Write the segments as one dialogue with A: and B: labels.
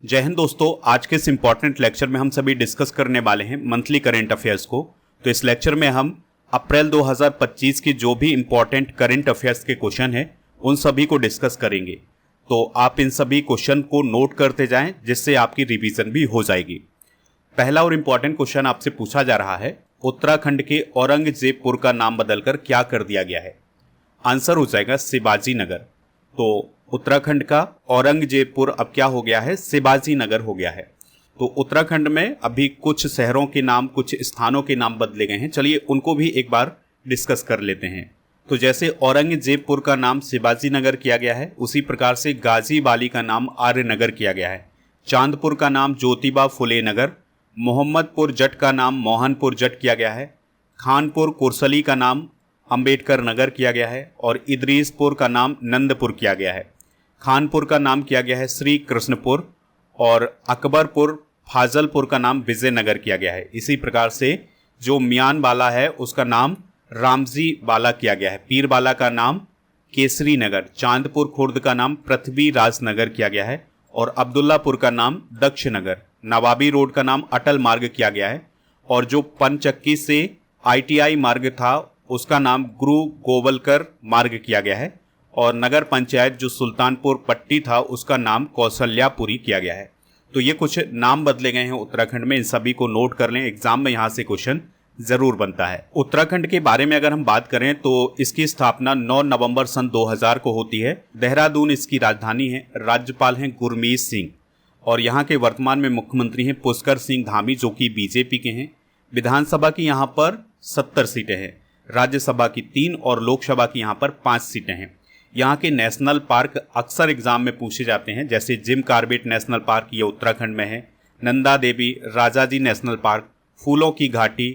A: जय हिंद दोस्तों। आज के इस इम्पॉर्टेंट लेक्चर में हम सभी डिस्कस करने वाले हैं मंथली करेंट अफेयर्स को। तो इस लेक्चर में हम अप्रैल 2025 की जो भी इम्पॉर्टेंट करेंट अफेयर्स के क्वेश्चन हैं उन सभी को डिस्कस करेंगे। तो आप इन सभी क्वेश्चन को नोट करते जाएं जिससे आपकी रिवीजन भी हो जाएगी। पहला और इम्पॉर्टेंट क्वेश्चन आपसे पूछा जा रहा है, उत्तराखंड के औरंगजेबपुर का नाम बदलकर क्या कर दिया गया है? आंसर हो जाएगा शिवाजी नगर। तो उत्तराखंड का औरंगजेबपुर अब क्या हो गया है? शिवाजी नगर हो गया है। तो उत्तराखंड में अभी कुछ शहरों के नाम, कुछ स्थानों के नाम बदले गए हैं। चलिए उनको भी एक बार डिस्कस कर लेते हैं। तो जैसे औरंगजेबपुर का नाम शिवाजी नगर किया गया है, उसी प्रकार से गाजीबाली का नाम आर्य नगर किया गया है। चांदपुर का नाम ज्योतिबा फुले नगर, मोहम्मदपुर जट का नाम मोहनपुर जट किया गया है, खानपुर कुरसली का नाम अंबेडकर नगर किया गया है और इदरीसपुर का नाम नंदपुर किया गया है। खानपुर का नाम किया गया है श्री कृष्णपुर और अकबरपुर फाजलपुर का नाम विजयनगर किया गया है। इसी प्रकार से जो मियान बाला है उसका नाम रामजी बाला किया गया है। पीर बाला का नाम केसरी नगर, चांदपुर खुर्द का नाम पृथ्वी राजनगर किया गया है और अब्दुल्लापुर का नाम दक्ष नगर, नवाबी रोड का नाम अटल मार्ग किया गया है और जो पंचक्की से ITI मार्ग था उसका नाम गुरु गोवलकर मार्ग किया गया है और नगर पंचायत जो सुल्तानपुर पट्टी था उसका नाम कौशल्यापुरी किया गया है। तो ये कुछ नाम बदले गए हैं उत्तराखंड में, इन सभी को नोट कर लें, एग्जाम में यहाँ से क्वेश्चन जरूर बनता है। उत्तराखंड के बारे में अगर हम बात करें तो इसकी स्थापना 9 नवंबर सन 2000 को होती है। देहरादून इसकी राजधानी है। राज्यपाल हैं गुरमीत सिंह और यहाँ के वर्तमान में मुख्यमंत्री हैं पुष्कर सिंह धामी जो कि बीजेपी के हैं। विधानसभा की यहाँ पर 70 सीटें हैं, राज्यसभा की 3 और लोकसभा की यहाँ पर 5 सीटें हैं। यहाँ के नेशनल पार्क अक्सर एग्जाम में पूछे जाते हैं, जैसे जिम कॉर्बेट नेशनल पार्क ये उत्तराखंड में है, नंदा देवी राजाजी नेशनल पार्क, फूलों की घाटी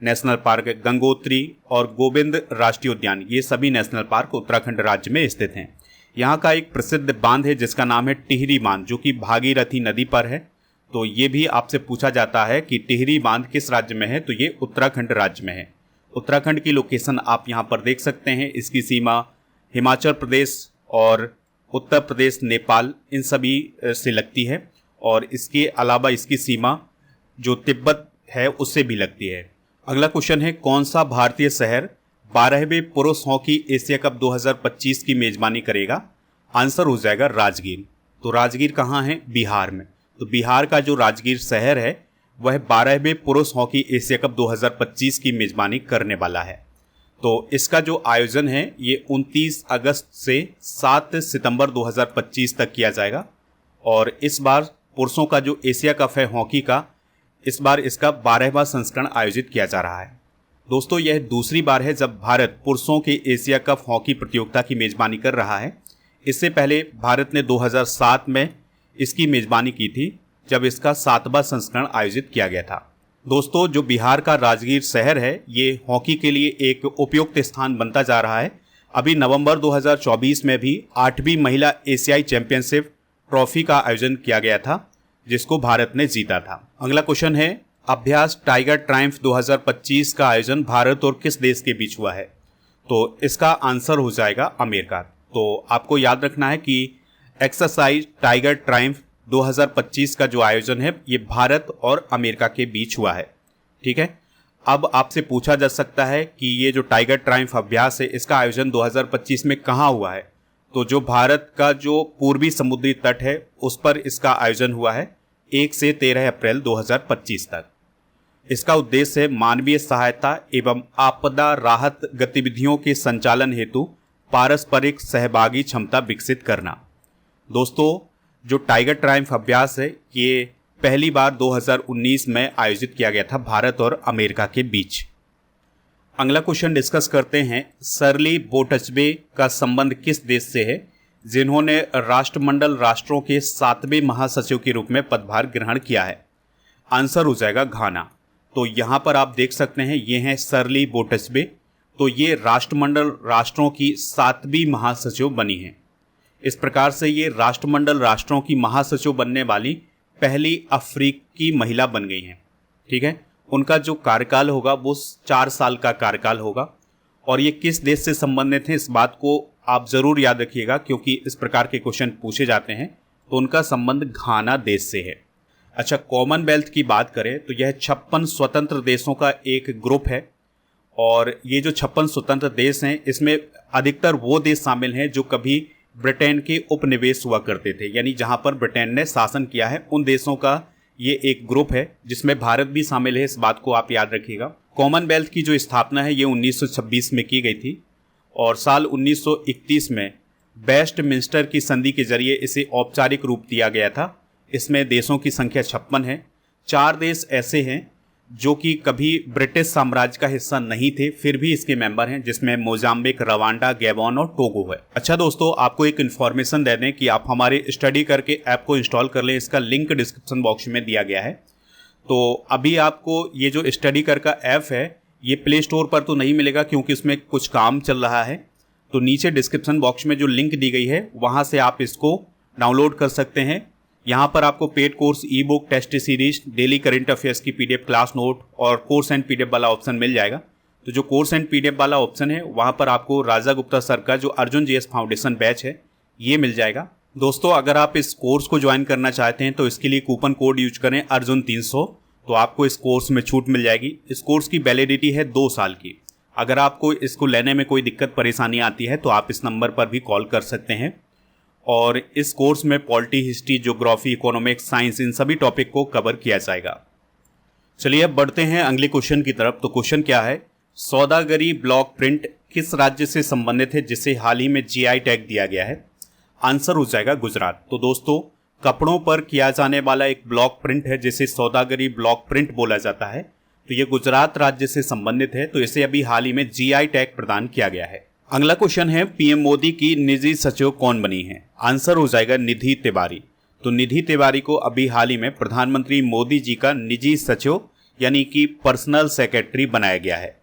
A: नेशनल पार्क, गंगोत्री और गोविंद राष्ट्रीय उद्यान, ये सभी नेशनल पार्क उत्तराखंड राज्य में स्थित हैं। यहाँ का एक प्रसिद्ध बांध है जिसका नाम है टिहरी बांध जो कि भागीरथी नदी पर है। तो ये भी आपसे पूछा जाता है कि टिहरी बांध किस राज्य में है, तो ये उत्तराखंड राज्य में है। उत्तराखंड की लोकेशन आप यहाँ पर देख सकते हैं। इसकी सीमा हिमाचल प्रदेश और उत्तर प्रदेश, नेपाल इन सभी से लगती है और इसके अलावा इसकी सीमा जो तिब्बत है उससे भी लगती है। अगला क्वेश्चन है, कौन सा भारतीय शहर 12वें पुरुष हॉकी एशिया कप 2025 की मेजबानी करेगा? आंसर हो जाएगा राजगीर। तो राजगीर कहाँ है? बिहार में। तो बिहार का जो राजगीर शहर है वह 12वें पुरुष हॉकी एशिया कप 2025 की मेजबानी करने वाला है। तो इसका जो आयोजन है ये 29 अगस्त से 7 सितंबर 2025 तक किया जाएगा और इस बार पुरुषों का जो एशिया कप है हॉकी का, इस बार इसका 12वां संस्करण आयोजित किया जा रहा है। दोस्तों यह दूसरी बार है जब भारत पुरुषों के एशिया कप हॉकी प्रतियोगिता की मेजबानी कर रहा है। इससे पहले भारत ने 2007 में इसकी मेजबानी की थी जब इसका 7वां संस्करण आयोजित किया गया था। दोस्तों जो बिहार का राजगीर शहर है ये हॉकी के लिए एक उपयुक्त स्थान बनता जा रहा है। अभी नवंबर 2024 में भी 8वीं महिला एशियाई चैंपियनशिप ट्रॉफी का आयोजन किया गया था जिसको भारत ने जीता था। अगला क्वेश्चन है, अभ्यास टाइगर ट्रायम्फ 2025 का आयोजन भारत और किस देश के बीच हुआ है? तो इसका आंसर हो जाएगा अमेरिका। तो आपको याद रखना है कि एक्सरसाइज टाइगर ट्रायम्फ 2025 का जो आयोजन है ये भारत और अमेरिका के बीच हुआ है। ठीक है। अब आपसे पूछा जा सकता है कि ये जो टाइगर ट्रायम्फ अभ्यास है इसका आयोजन 2025 में कहाँ हुआ है? तो जो भारत का जो पूर्वी समुद्री तट है उस पर इसका आयोजन हुआ है 1 से 13 अप्रैल 2025 तक। इसका उद्देश्य है मानवीय सहायता एवं आपदा राहत गतिविधियों के संचालन हेतु पारस्परिक सहभागी क्षमता विकसित करना। दोस्तों जो टाइगर ट्रायम्फ अभ्यास है ये पहली बार 2019 में आयोजित किया गया था भारत और अमेरिका के बीच। अगला क्वेश्चन डिस्कस करते हैं, सरली बोटचबे का संबंध किस देश से है जिन्होंने राष्ट्रमंडल राष्ट्रों के 7वें महासचिव के रूप में पदभार ग्रहण किया है? आंसर हो जाएगा घाना। तो यहाँ पर आप देख सकते हैं ये हैं सरली बोटचबे। तो ये राष्ट्रमंडल राष्ट्रों की 7वीं महासचिव बनी हैं। इस प्रकार से ये राष्ट्रमंडल राष्ट्रों की महासचिव बनने वाली पहली अफ्रीकी महिला बन गई हैं। ठीक है। उनका जो कार्यकाल होगा वो 4 साल का कार्यकाल होगा और ये किस देश से संबंधित हैं इस बात को आप ज़रूर याद रखिएगा क्योंकि इस प्रकार के क्वेश्चन पूछे जाते हैं। तो उनका संबंध घाना देश से है। अच्छा, कॉमनवेल्थ की बात करें तो यह 56 स्वतंत्र देशों का एक ग्रुप है और ये जो 56 स्वतंत्र देश हैं इसमें अधिकतर वो देश शामिल हैं जो कभी ब्रिटेन के उपनिवेश हुआ करते थे, यानी जहाँ पर ब्रिटेन ने शासन किया है उन देशों का ये एक ग्रुप है जिसमें भारत भी शामिल है। इस बात को आप याद रखिएगा। कॉमनवेल्थ की जो स्थापना है ये 1926 में की गई थी और साल 1931 में वेस्टमिंस्टर की संधि के जरिए इसे औपचारिक रूप दिया गया था। इसमें देशों की संख्या 56 है। 4 देश ऐसे हैं जो कि कभी ब्रिटिश साम्राज्य का हिस्सा नहीं थे फिर भी इसके मेंबर हैं, जिसमें मोजाम्बिक, रवांडा, गैबोन और टोगो है। अच्छा दोस्तों, आपको एक इन्फॉर्मेशन दे दें कि आप हमारे स्टडी करके ऐप को इंस्टॉल कर लें। इसका लिंक डिस्क्रिप्शन बॉक्स में दिया गया है। तो अभी आपको ये जो स्टडी कर का ऐप है ये प्ले स्टोर पर तो नहीं मिलेगा क्योंकि उसमें कुछ काम चल रहा है। तो नीचे डिस्क्रिप्शन बॉक्स में जो लिंक दी गई है वहाँ से आप इसको डाउनलोड कर सकते हैं। यहाँ पर आपको paid course, e book, test series, daily current affairs की पीडीएफ, क्लास नोट और कोर्स एंड पीडीएफ वाला ऑप्शन मिल जाएगा। तो जो कोर्स एंड पीडीएफ वाला ऑप्शन है वहाँ पर आपको राजा गुप्ता सर का जो अर्जुन जीएस फाउंडेशन बैच है ये मिल जाएगा। दोस्तों, अगर आप इस कोर्स को ज्वाइन करना चाहते हैं तो इसके लिए कूपन कोड यूज करें अर्जुन 300, तो आपको इस कोर्स में छूट मिल जाएगी। इस कोर्स की वैलिडिटी है 2 साल की। अगर आपको इसको लेने में कोई दिक्कत परेशानी आती है तो आप इस नंबर पर भी कॉल कर सकते हैं। और इस कोर्स में polity, history, geography, economics, science इन सभी टॉपिक को कवर किया जाएगा। चलिए अब बढ़ते हैं अगले क्वेश्चन की तरफ। तो क्वेश्चन क्या है, सौदागरी ब्लॉक प्रिंट किस राज्य से संबंधित है जिसे हाल ही में जीआई टैग दिया गया है? आंसर हो जाएगा गुजरात। तो दोस्तों, कपड़ों पर किया जाने वाला एक ब्लॉक प्रिंट है जिसे सौदागरी ब्लॉक प्रिंट बोला जाता है। तो ये गुजरात राज्य से संबंधित है, तो इसे अभी हाल ही में जीआई टैग प्रदान किया गया है। अगला क्वेश्चन है, पीएम मोदी की निजी सचिव कौन बनी है? आंसर हो जाएगा निधि तिवारी। तो निधि तिवारी को अभी हाल ही में प्रधानमंत्री मोदी जी का निजी सचिव यानी कि पर्सनल सेक्रेटरी बनाया गया है।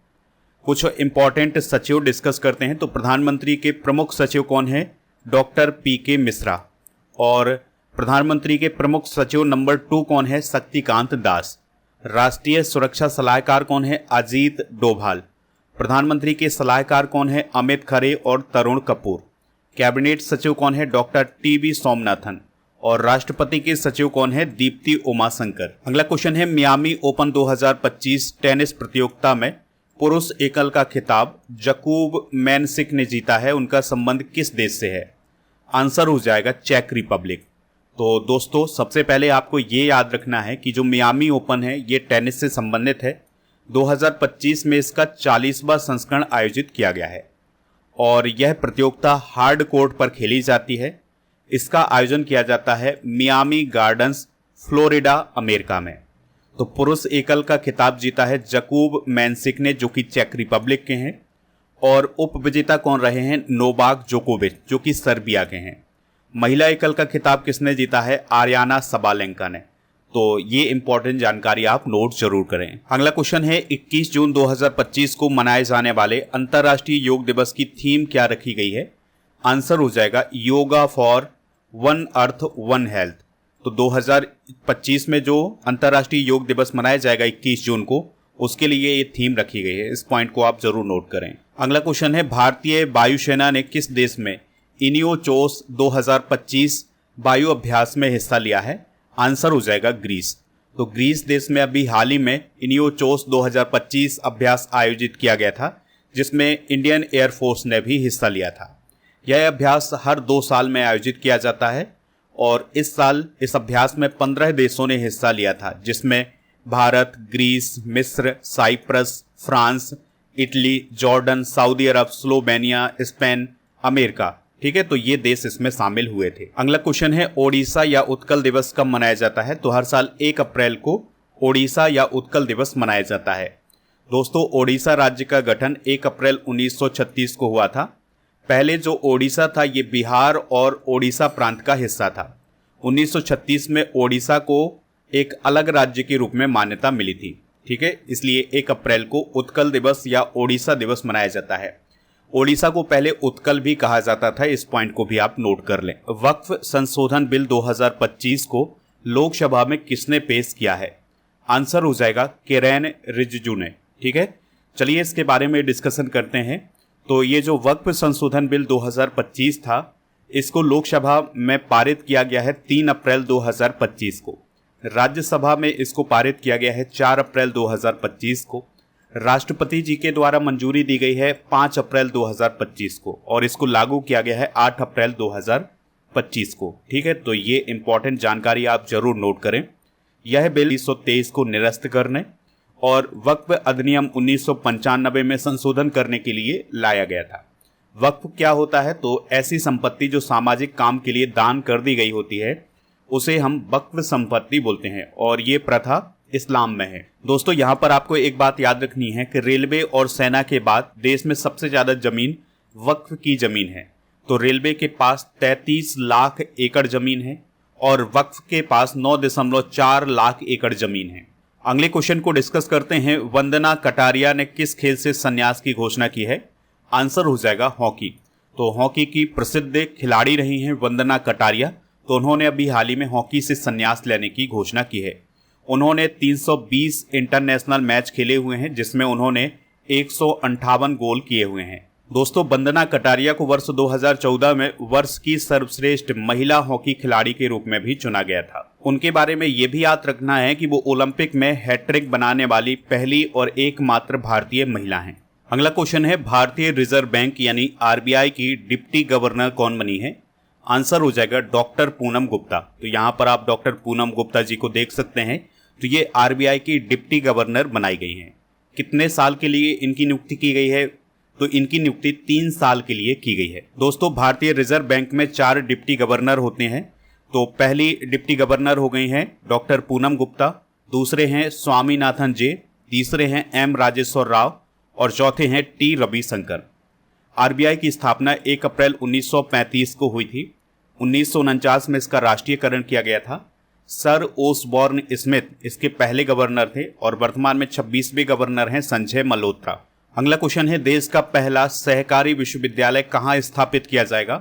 A: कुछ इंपॉर्टेंट सचिव डिस्कस करते हैं। तो प्रधानमंत्री के प्रमुख सचिव कौन है? डॉक्टर पीके मिश्रा। और प्रधानमंत्री के प्रमुख सचिव नंबर 2 कौन है? शक्तिकांत दास। राष्ट्रीय सुरक्षा सलाहकार कौन है? अजीत डोभाल। प्रधानमंत्री के सलाहकार कौन है? अमित खरे और तरुण कपूर। कैबिनेट सचिव कौन है? Doctor TB Somanathan. और राष्ट्रपति के सचिव कौन है? दीप्ति उमाशंकर। अगला क्वेश्चन है, मियामी ओपन 2025 टेनिस प्रतियोगिता में पुरुष एकल का खिताब जकूब मैनसिक ने जीता है। उनका संबंध किस देश से है? आंसर हो जाएगा चेक रिपब्लिक। तो दोस्तों, सबसे पहले आपको ये याद रखना है कि जो मियामी ओपन है ये टेनिस से संबंधित है। 2025 में इसका 40वां संस्करण आयोजित किया गया है और यह प्रतियोगिता हार्ड कोर्ट पर खेली जाती है। इसका आयोजन किया जाता है मियामी गार्डन्स, फ्लोरिडा, अमेरिका में। तो पुरुष एकल का खिताब जीता है जकूब मैनसिक ने, जो कि चेक रिपब्लिक के हैं। और उपविजेता कौन रहे हैं? नोवाक जोकोविच, जो कि सर्बिया के हैं। महिला एकल का खिताब किसने जीता है? आर्याना सबालेंका ने। तो ये इंपॉर्टेंट जानकारी आप नोट जरूर करें। अगला क्वेश्चन है, 21 जून 2025 को मनाए जाने वाले अंतर्राष्ट्रीय योग दिवस की थीम क्या रखी गई है? आंसर हो जाएगा yoga for one earth one health. तो 2025 में जो अंतर्राष्ट्रीय योग दिवस मनाया जाएगा 21 जून को, उसके लिए ये थीम रखी गई है। इस पॉइंट को आप जरूर नोट करें। अगला क्वेश्चन है, भारतीय वायुसेना ने किस देश में इनियोचोस 2025 वायु अभ्यास में हिस्सा लिया है? आंसर हो जाएगा ग्रीस। तो ग्रीस देश में अभी हाल ही में इनियोचोस 2025 अभ्यास आयोजित किया गया था, जिसमें इंडियन एयरफोर्स ने भी हिस्सा लिया था। यह अभ्यास हर 2 साल में आयोजित किया जाता है और इस साल इस अभ्यास में 15 देशों ने हिस्सा लिया था, जिसमें भारत, ग्रीस, मिस्र, साइप्रस, फ्रांस, इटली, जॉर्डन, सऊदी अरब, स्लोवेनिया, स्पेन, अमेरिका। ठीक है, तो ये देश इसमें शामिल हुए थे। अगला क्वेश्चन है, ओडिशा या उत्कल दिवस कब मनाया जाता है? तो हर साल 1 अप्रैल को ओडिशा या उत्कल दिवस मनाया जाता है। दोस्तों, ओडिशा राज्य का गठन 1 अप्रैल 1936 को हुआ था। पहले जो ओडिशा था ये बिहार और ओडिशा प्रांत का हिस्सा था। 1936 में ओडिशा को एक अलग राज्य के रूप में मान्यता मिली थी। ठीक है, इसलिए 1 अप्रैल को उत्कल दिवस या ओडिशा दिवस मनाया जाता है। ओडिशा को पहले उत्कल भी कहा जाता था, इस पॉइंट को भी आप नोट कर लें। वक्फ संशोधन बिल 2025 को लोकसभा में किसने पेश किया है? आंसर हो जाएगा किरेन रिजिजू ने। ठीक है, चलिए इसके बारे में डिस्कशन करते हैं। तो ये जो वक्फ संशोधन बिल 2025 था, इसको लोकसभा में पारित किया गया है 3 अप्रैल 2025 को। राज्यसभा में इसको पारित किया गया है 4 अप्रैल 2025 को। राष्ट्रपति जी के द्वारा मंजूरी दी गई है 5 अप्रैल 2025 को और इसको लागू किया गया है 8 अप्रैल 2025 को। ठीक है, तो ये इंपॉर्टेंट जानकारी आप जरूर नोट करें। यह बिल 1923 को निरस्त करने और वक्फ अधिनियम 1995 में संशोधन करने के लिए लाया गया था। वक्फ क्या होता है? तो ऐसी संपत्ति जो सामाजिक काम के लिए दान कर दी गई होती है उसे हम वक्फ संपत्ति बोलते हैं और ये प्रथा इस्लाम में है। दोस्तों, यहाँ पर आपको एक बात याद रखनी है कि रेलवे और सेना के बाद देश में सबसे ज्यादा जमीन वक्फ की जमीन है। तो रेलवे के पास 33 लाख एकड़ जमीन है और वक्फ के पास 9.4 लाख एकड़ जमीन है। अगले क्वेश्चन को डिस्कस करते हैं। वंदना कटारिया ने किस खेल से संन्यास की घोषणा की है? आंसर हो जाएगा हॉकी। तो हॉकी की प्रसिद्ध खिलाड़ी रही हैं वंदना कटारिया, तो उन्होंने अभी हाल ही में हॉकी से संन्यास लेने की घोषणा की है। उन्होंने 320 इंटरनेशनल मैच खेले हुए हैं जिसमें उन्होंने 158 गोल किए हुए हैं। दोस्तों, वंदना कटारिया को वर्ष 2014 में वर्ष की सर्वश्रेष्ठ महिला हॉकी खिलाड़ी के रूप में भी चुना गया था। उनके बारे में यह भी याद रखना है कि वो ओलंपिक में हैट्रिक बनाने वाली पहली और एकमात्र भारतीय महिला हैं। अगला क्वेश्चन है, भारतीय रिजर्व बैंक यानी आरबीआई की डिप्टी गवर्नर कौन बनी है? आंसर हो जाएगा डॉक्टर पूनम गुप्ता। तो यहाँ पर आप डॉक्टर पूनम गुप्ता जी को देख सकते हैं। तो ये आरबीआई की डिप्टी गवर्नर बनाई गई हैं। कितने साल के लिए इनकी नियुक्ति की गई है? तो इनकी नियुक्ति 3 साल के लिए की गई है। दोस्तों, भारतीय रिजर्व बैंक में 4 डिप्टी गवर्नर होते हैं। तो पहली डिप्टी गवर्नर हो गई हैं डॉक्टर पूनम गुप्ता, दूसरे हैं स्वामीनाथन जे, तीसरे हैं एम राजेश्वर राव और चौथे हैं टी रविशंकर। आरबीआई की स्थापना 1 अप्रैल 1935 को हुई थी। 1949 में इसका राष्ट्रीयकरण किया गया था। सर ओसबॉर्न स्मिथ इसके पहले गवर्नर थे और वर्तमान में 26वें गवर्नर हैं संजय मल्होत्रा। अगला क्वेश्चन है, देश का पहला सहकारी विश्वविद्यालय कहाँ स्थापित किया जाएगा?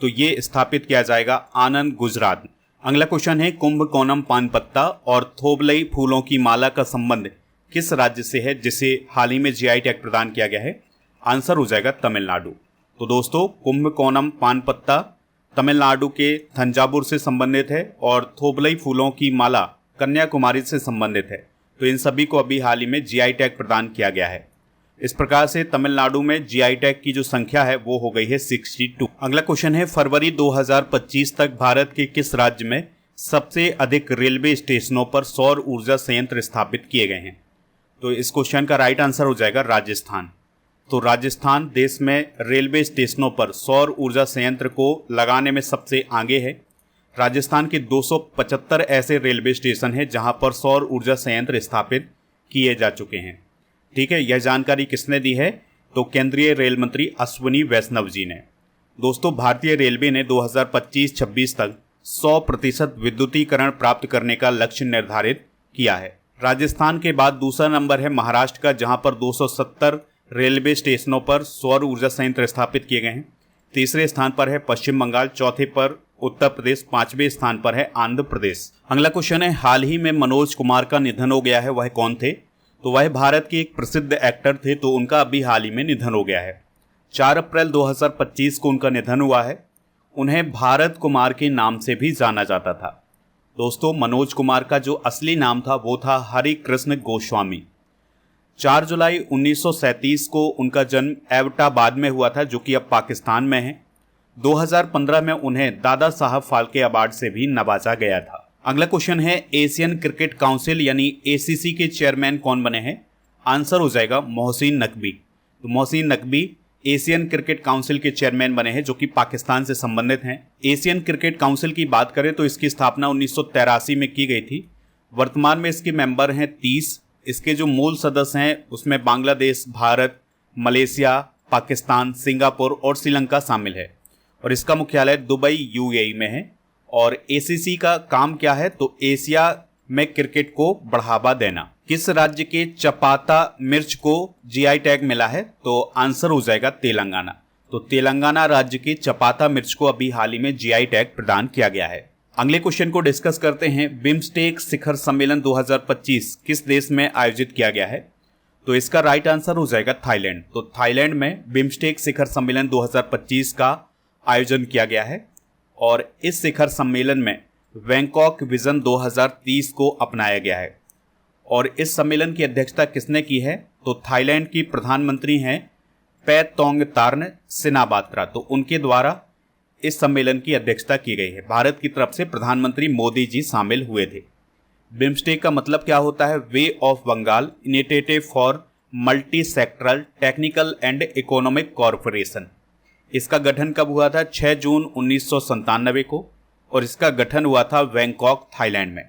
A: तो ये स्थापित किया जाएगा आनंद, गुजरात। अगला क्वेश्चन है, कुंभकोणम पान पत्ता और थोबलई फूलों की माला का संबंध किस राज्य से है जिसे हाल ही में जीआई टैग प्रदान किया गया है? आंसर हो जाएगा तमिलनाडु। तो दोस्तों, कुंभकोणम पान पत्ता तमिलनाडु के थंजावुर से संबंधित है और थोबलई फूलों की माला कन्याकुमारी से संबंधित है। तो इन सभी को अभी हाल ही में जीआई टैग प्रदान किया गया है। इस प्रकार से तमिलनाडु में जीआई टैग की जो संख्या है वो हो गई है 62। अगला क्वेश्चन है, फरवरी 2025 तक भारत के किस राज्य में सबसे अधिक रेलवे स्टेशनों पर सौर ऊर्जा संयंत्र स्थापित किए गए हैं? तो इस क्वेश्चन का राइट आंसर हो जाएगा राजस्थान। तो राजस्थान देश में रेलवे स्टेशनों पर सौर ऊर्जा संयंत्र को लगाने में सबसे आगे है। राजस्थान के 275 ऐसे रेलवे स्टेशन हैं जहां पर सौर ऊर्जा संयंत्र स्थापित किए जा चुके हैं। ठीक है, यह जानकारी किसने दी है? तो केंद्रीय रेल मंत्री अश्विनी वैष्णव जी ने। दोस्तों, भारतीय रेलवे ने 2025-26 तक 100% विद्युतीकरण प्राप्त करने का लक्ष्य निर्धारित किया है। राजस्थान के बाद दूसरा नंबर है महाराष्ट्र का, जहां पर 270 रेलवे स्टेशनों पर सौर ऊर्जा संयंत्र स्थापित किए गए हैं। तीसरे स्थान पर है पश्चिम बंगाल, चौथे पर उत्तर प्रदेश, 5वें स्थान पर है आंध्र प्रदेश। अगला क्वेश्चन है, हाल ही में मनोज कुमार का निधन हो गया है, वह कौन थे? तो वह भारत के एक प्रसिद्ध एक्टर थे, तो उनका अभी हाल ही में निधन हो गया है। 4 अप्रैल 2025 को उनका निधन हुआ है। उन्हें भारत कुमार के नाम से भी जाना जाता था। दोस्तों, मनोज कुमार का जो असली नाम था वो था हरि कृष्ण गोस्वामी। 4 जुलाई 1937 को उनका जन्म एबटाबाद में हुआ था, जो कि अब पाकिस्तान में है। 2015 में उन्हें दादा साहब फाल्के अवार्ड से भी नवाजा गया था। अगला क्वेश्चन है, एशियन क्रिकेट काउंसिल यानी एसीसी के चेयरमैन कौन बने हैं? आंसर हो जाएगा मोहसिन नकवी। तो Mohsin Naqvi Asian cricket council के चेयरमैन बने हैं, जो कि पाकिस्तान से संबंधित हैं। एशियन क्रिकेट काउंसिल की बात करें तो इसकी स्थापना 1983 में की गई थी। वर्तमान में इसके मेंबर हैं 30। इसके जो मूल सदस्य हैं उसमें बांग्लादेश, भारत, मलेशिया, पाकिस्तान, सिंगापुर और श्रीलंका शामिल है और इसका मुख्यालय दुबई यूएई में है। और एसीसी का काम क्या है? तो एशिया में क्रिकेट को बढ़ावा देना। किस राज्य के चपाता मिर्च को जीआई टैग मिला है? तो आंसर हो जाएगा तेलंगाना। तो तेलंगाना राज्य के चपाता मिर्च को अभी हाल ही में जीआई टैग प्रदान किया गया है। अगले क्वेश्चन को डिस्कस करते हैं, बिम्स्टेक शिखर सम्मेलन 2025 किस देश में आयोजित किया गया है? तो इसका राइट आंसर हो जाएगा थाईलैंड। तो थाईलैंड में बिम्स्टेक शिखर सम्मेलन 2025 का आयोजन किया गया है और इस शिखर सम्मेलन में बैंकॉक विजन 2030 को अपनाया गया है। और इस सम्मेलन की अध्यक्षता किसने की है? तो थाईलैंड की प्रधानमंत्री हैं पैटोंगतार्न सिनाबात्रा, तो उनके द्वारा इस सम्मेलन की अध्यक्षता की गई है। भारत की तरफ से प्रधानमंत्री मोदी जी शामिल हुए थे। बिम्स्टेक का मतलब क्या होता है? Bay of Bengal initiative for multi sectoral technical and economic corporation. इसका गठन कब हुआ था? 6 जून 1997 को, और इसका गठन हुआ था बैंकॉक, थाईलैंड में।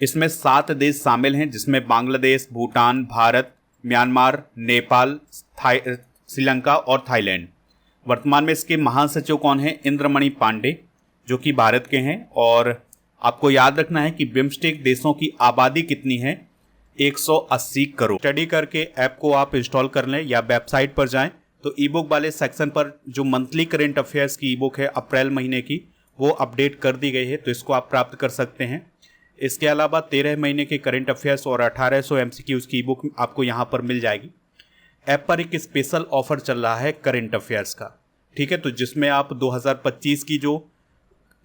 A: इसमें 7 देश शामिल हैं, जिसमें बांग्लादेश, भूटान, भारत, म्यांमार, नेपाल, श्रीलंका और थाईलैंड। वर्तमान में इसके महासचिव कौन हैं? इंद्रमणि पांडे, जो कि भारत के हैं। और आपको याद रखना है कि बिम्स्टेक देशों की आबादी कितनी है? 180 करोड़। स्टडी करके ऐप को आप इंस्टॉल कर लें या वेबसाइट पर जाएं तो ई बुक वाले सेक्शन पर जो मंथली करंट अफेयर्स की ई बुक है अप्रैल महीने की, वो अपडेट कर दी गई है, तो इसको आप प्राप्त कर सकते हैं। इसके अलावा 13 महीने के करंट अफेयर्स और 1800 MCQs की ई बुक आपको यहाँ पर मिल जाएगी। ऐप पर एक स्पेशल ऑफर चल रहा है करंट अफेयर्स का, ठीक है, तो जिसमें आप 2025 की जो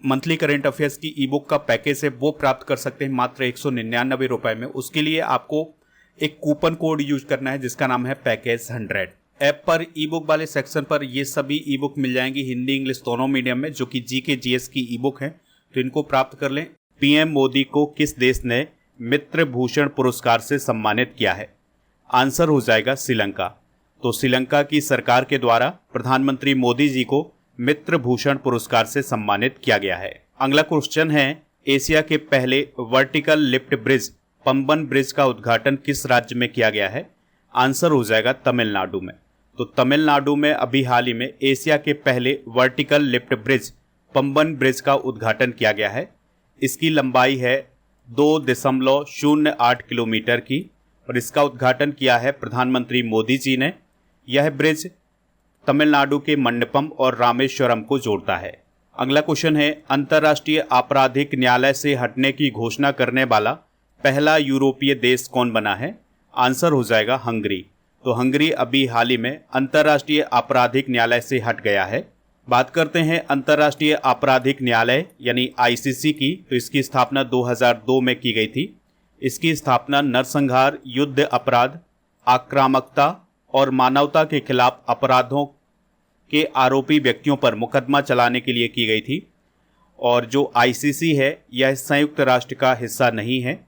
A: मंथली करंट अफेयर्स की ई बुक का पैकेज है वो प्राप्त कर सकते हैं मात्र 199 रुपये में। उसके लिए आपको एक कूपन कोड यूज करना है जिसका नाम है पैकेज 100। ऐप पर ई बुक वाले सेक्शन पर ये सभी ई बुक मिल जाएंगी हिंदी इंग्लिश दोनों मीडियम में, जो कि GK GS की ई बुक है, तो इनको प्राप्त कर लें। PM मोदी को किस देश ने मित्र भूषण पुरस्कार से सम्मानित किया है? आंसर हो जाएगा श्रीलंका। तो श्रीलंका की सरकार के द्वारा प्रधानमंत्री मोदी जी को मित्र भूषण पुरस्कार से सम्मानित किया गया है। अगला क्वेश्चन है, एशिया के पहले vertical lift bridge Pamban bridge का उद्घाटन किस राज्य में किया गया है? आंसर हो जाएगा तमिलनाडु में। तो तमिलनाडु में अभी हाल ही में एशिया के पहले vertical lift bridge Pamban bridge का उद्घाटन किया गया है। इसकी लंबाई है 2.08 किलोमीटर की और इसका उद्घाटन किया है प्रधानमंत्री मोदी जी ने। यह ब्रिज तमिलनाडु के मंडपम और रामेश्वरम को जोड़ता है। अगला क्वेश्चन है, अंतर्राष्ट्रीय आपराधिक न्यायालय से हटने की घोषणा करने वाला पहला यूरोपीय देश कौन बना है? आंसर हो जाएगा हंगरी। तो हंगरी अभी हाल ही में अंतर्राष्ट्रीय आपराधिक न्यायालय से हट गया है। बात करते हैं अंतर्राष्ट्रीय आपराधिक न्यायालय यानी ICC की, तो इसकी स्थापना 2002 में की गई थी। इसकी स्थापना नरसंहार, युद्ध अपराध, आक्रामकता और मानवता के खिलाफ अपराधों के आरोपी व्यक्तियों पर मुकदमा चलाने के लिए की गई थी। और जो ICC है यह संयुक्त राष्ट्र का हिस्सा नहीं है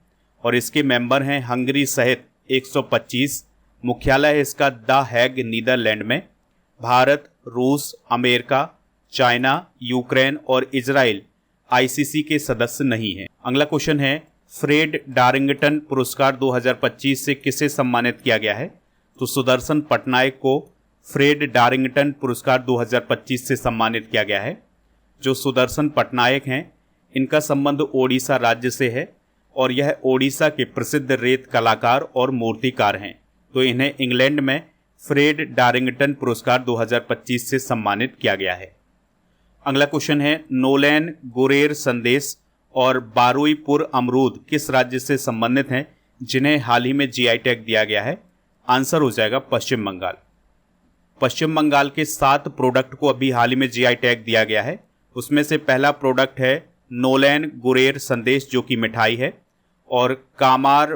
A: और इसके मेंबर हैं हंगरी सहित 125। मुख्यालय है इसका द हैग, नीदरलैंड में। भारत, रूस, अमेरिका, चाइना, यूक्रेन और इजराइल ICC के सदस्य नहीं हैं। अगला क्वेश्चन है, फ्रेड डारिंगटन पुरस्कार 2025 से किसे सम्मानित किया गया है? तो सुदर्शन पटनायक को फ्रेड डारिंगटन पुरस्कार 2025 से सम्मानित किया गया है। जो सुदर्शन पटनायक हैं इनका संबंध ओडिशा राज्य से है और यह ओडिशा के प्रसिद्ध रेत कलाकार और मूर्तिकार हैं, तो इन्हें इंग्लैंड में फ्रेड डारिंगटन पुरस्कार 2025 से सम्मानित किया गया है। अगला क्वेश्चन है, नोलैन गुरेर संदेश और बारुईपुर अमरूद किस राज्य से संबंधित हैं जिन्हें हाल ही में GI टैग दिया गया है? आंसर हो जाएगा पश्चिम बंगाल। पश्चिम बंगाल के 7 प्रोडक्ट को अभी हाल ही में GI टैग दिया गया है। उसमें से पहला प्रोडक्ट है नोलैन गुरेर संदेश जो कि मिठाई है, और कामार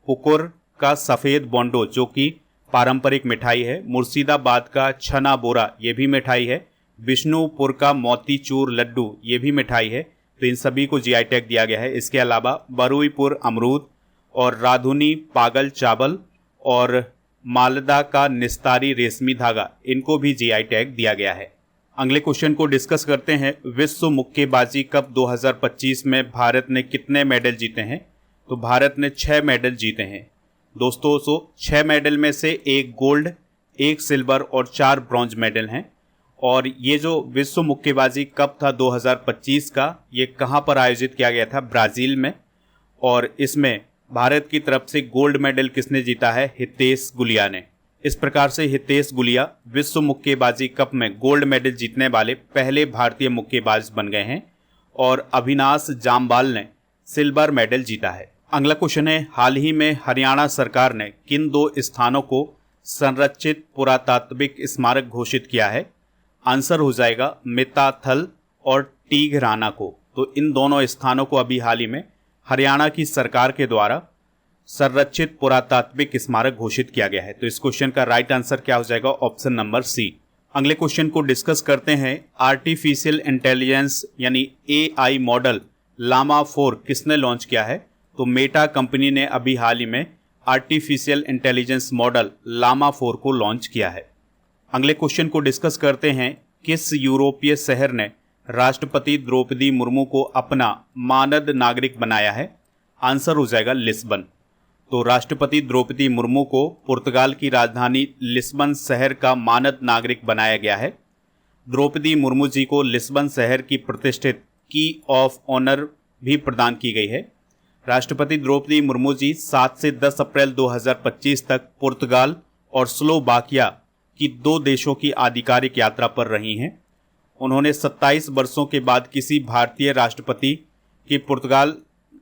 A: पुकुर का सफ़ेद बोंडो जो कि पारंपरिक मिठाई है, मुर्शिदाबाद का छना बोरा ये भी मिठाई है, विष्णुपुर का मोतीचूर लड्डू ये भी मिठाई है, तो इन सभी को GI टैग दिया गया है। इसके अलावा बरुईपुर अमरूद और राधुनी पागल चावल और मालदा का निस्तारी रेशमी धागा इनको भी GI टैग दिया गया है। अगले क्वेश्चन को डिस्कस करते हैं, विश्व मुक्केबाजी कप 2025 में भारत ने कितने मेडल जीते हैं? तो भारत ने 6 मेडल जीते हैं दोस्तों। 6 मेडल में से 1 गोल्ड, 1 सिल्वर और 4 ब्रॉन्ज मेडल हैं। और ये जो विश्व मुक्केबाजी कप था 2025 का, ये कहाँ पर आयोजित किया गया था? ब्राज़ील में। और इसमें भारत की तरफ से गोल्ड मेडल किसने जीता है? हितेश गुलिया ने। इस प्रकार से हितेश गुलिया विश्व मुक्केबाजी कप में गोल्ड मेडल जीतने वाले पहले भारतीय मुक्केबाज बन गए हैं और अविनाश जामवाल ने सिल्वर मेडल जीता है। अगला क्वेश्चन है, हाल ही में हरियाणा सरकार ने किन 2 स्थानों को संरक्षित पुरातात्विक स्मारक घोषित किया है? आंसर हो जाएगा मिताथल और टीघराना को। तो इन दोनों स्थानों को अभी हाल ही में हरियाणा की सरकार के द्वारा संरक्षित पुरातात्विक स्मारक घोषित किया गया है। तो इस क्वेश्चन का राइट आंसर क्या हो जाएगा? Option number C. अगले क्वेश्चन को डिस्कस करते हैं। आर्टिफिशियल इंटेलिजेंस यानी AI मॉडल लामा 4 किसने लॉन्च किया है? तो मेटा कंपनी ने अभी हाल ही में आर्टिफिशियल इंटेलिजेंस मॉडल लामा 4 को लॉन्च किया है। अगले क्वेश्चन को डिस्कस करते हैं। किस यूरोपीय शहर ने राष्ट्रपति द्रौपदी मुर्मू को अपना मानद नागरिक बनाया है? आंसर हो जाएगा लिस्बन। तो राष्ट्रपति द्रौपदी मुर्मू को पुर्तगाल की राजधानी लिस्बन शहर का मानद नागरिक बनाया गया है। द्रौपदी मुर्मू जी को लिस्बन शहर की प्रतिष्ठित की ऑफ ऑनर भी प्रदान की गई है। राष्ट्रपति द्रौपदी मुर्मू जी 7 से 10 अप्रैल 2025 तक पुर्तगाल और स्लोवाकिया की 2 देशों की आधिकारिक यात्रा पर रही हैं। उन्होंने 27 वर्षों के बाद किसी भारतीय राष्ट्रपति के पुर्तगाल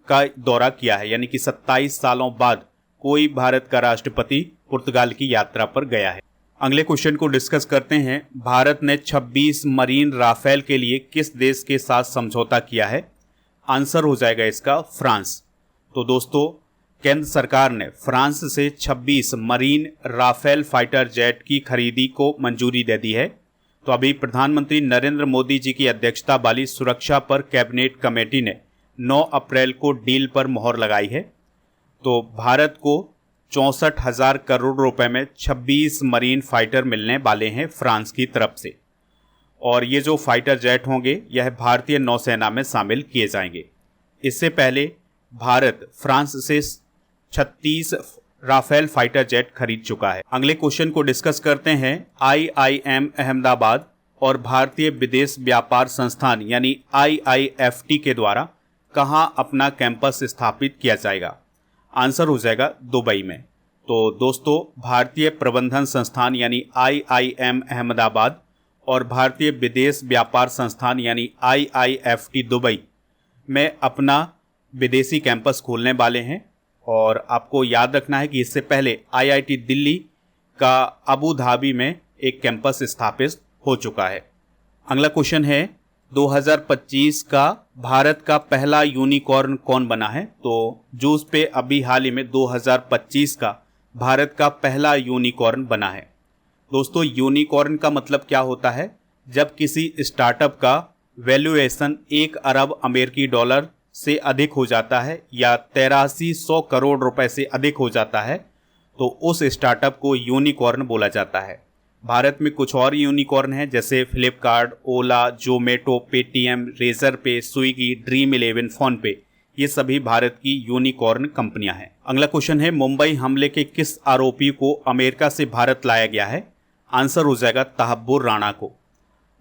A: का दौरा किया है, यानी कि 27 सालों बाद कोई भारत का राष्ट्रपति पुर्तगाल की यात्रा पर गया है। अगले क्वेश्चन को डिस्कस करते हैं। भारत ने 26 मरीन राफेल के लिए किस देश के साथ समझौता किया है? आंसर हो जाएगा इसका फ्रांस। तो दोस्तों, केंद्र सरकार ने फ्रांस से 26 मरीन राफेल फाइटर जेट की खरीदी को मंजूरी दे दी है। तो अभी प्रधानमंत्री नरेंद्र मोदी जी की अध्यक्षता वाली सुरक्षा पर कैबिनेट कमेटी ने 9 अप्रैल को डील पर मोहर लगाई है। तो भारत को 64,000 करोड़ रुपए में 26 मरीन फाइटर मिलने वाले हैं फ्रांस की तरफ से, और ये जो फाइटर जेट होंगे यह भारतीय नौसेना में शामिल किए जाएंगे। इससे पहले भारत फ्रांस से 36 राफेल फाइटर जेट खरीद चुका है। अगले क्वेश्चन को डिस्कस करते हैं। IIM अहमदाबाद और भारतीय विदेश व्यापार संस्थान यानी IIFT के द्वारा कहां अपना कैंपस स्थापित किया जाएगा? आंसर हो जाएगा दुबई में। तो दोस्तों, भारतीय प्रबंधन संस्थान यानी IIM अहमदाबाद और भारतीय विदेश व्यापार संस्थान यानी IIFT दुबई में अपना विदेशी कैंपस खोलने वाले हैं। और आपको याद रखना है कि इससे पहले IIT दिल्ली का अबू धाबी में एक कैंपस स्थापित हो चुका है। अगला क्वेश्चन है, 2025 का भारत का पहला यूनिकॉर्न कौन बना है? तो जूस पे अभी हाल ही में 2025 का भारत का पहला यूनिकॉर्न बना है। दोस्तों, यूनिकॉर्न का मतलब क्या होता है? जब किसी स्टार्टअप का वैल्यूएशन 1 अरब अमेरिकी डॉलर से अधिक हो जाता है या 8300 करोड़ रुपए से अधिक हो जाता है, तो उस स्टार्टअप को यूनिकॉर्न बोला जाता है। भारत में कुछ और यूनिकॉर्न हैं, जैसे फ्लिपकार्ट, ओला, जोमेटो, पेटीएम, रेजर पे, स्विगी, ड्रीम 11, फोन पे। ये सभी भारत की यूनिकॉर्न कंपनियां हैं। अगला क्वेश्चन है, मुंबई हमले के किस आरोपी को अमेरिका से भारत लाया गया है? आंसर हो जाएगा तहब्बुर राणा को।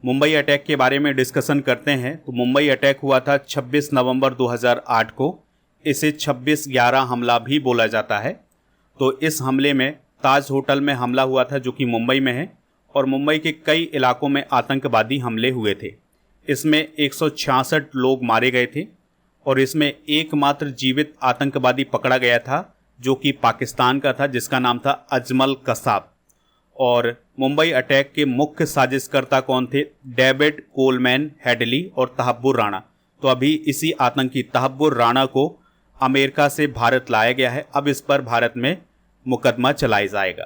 A: मुंबई अटैक के बारे में डिस्कशन करते हैं। तो मुंबई अटैक हुआ था 26 नवंबर 2008 को। इसे 26/11 हमला भी बोला जाता है। तो इस हमले में ताज होटल में हमला हुआ था, जो कि मुंबई में है, और मुंबई के कई इलाकों में आतंकवादी हमले हुए थे। इसमें 166 लोग मारे गए थे और इसमें एकमात्र जीवित आतंकवादी पकड़ा गया था, जो कि पाकिस्तान का था, जिसका नाम था अजमल कसाब। और मुंबई अटैक के मुख्य साजिशकर्ता कौन थे? डेविड कोलमैन हेडली और तहब्बुर राणा। तो अभी इसी आतंकी तहब्बुर राणा को अमेरिका से भारत लाया गया है। अब इस पर भारत में मुकदमा चलाया जाएगा।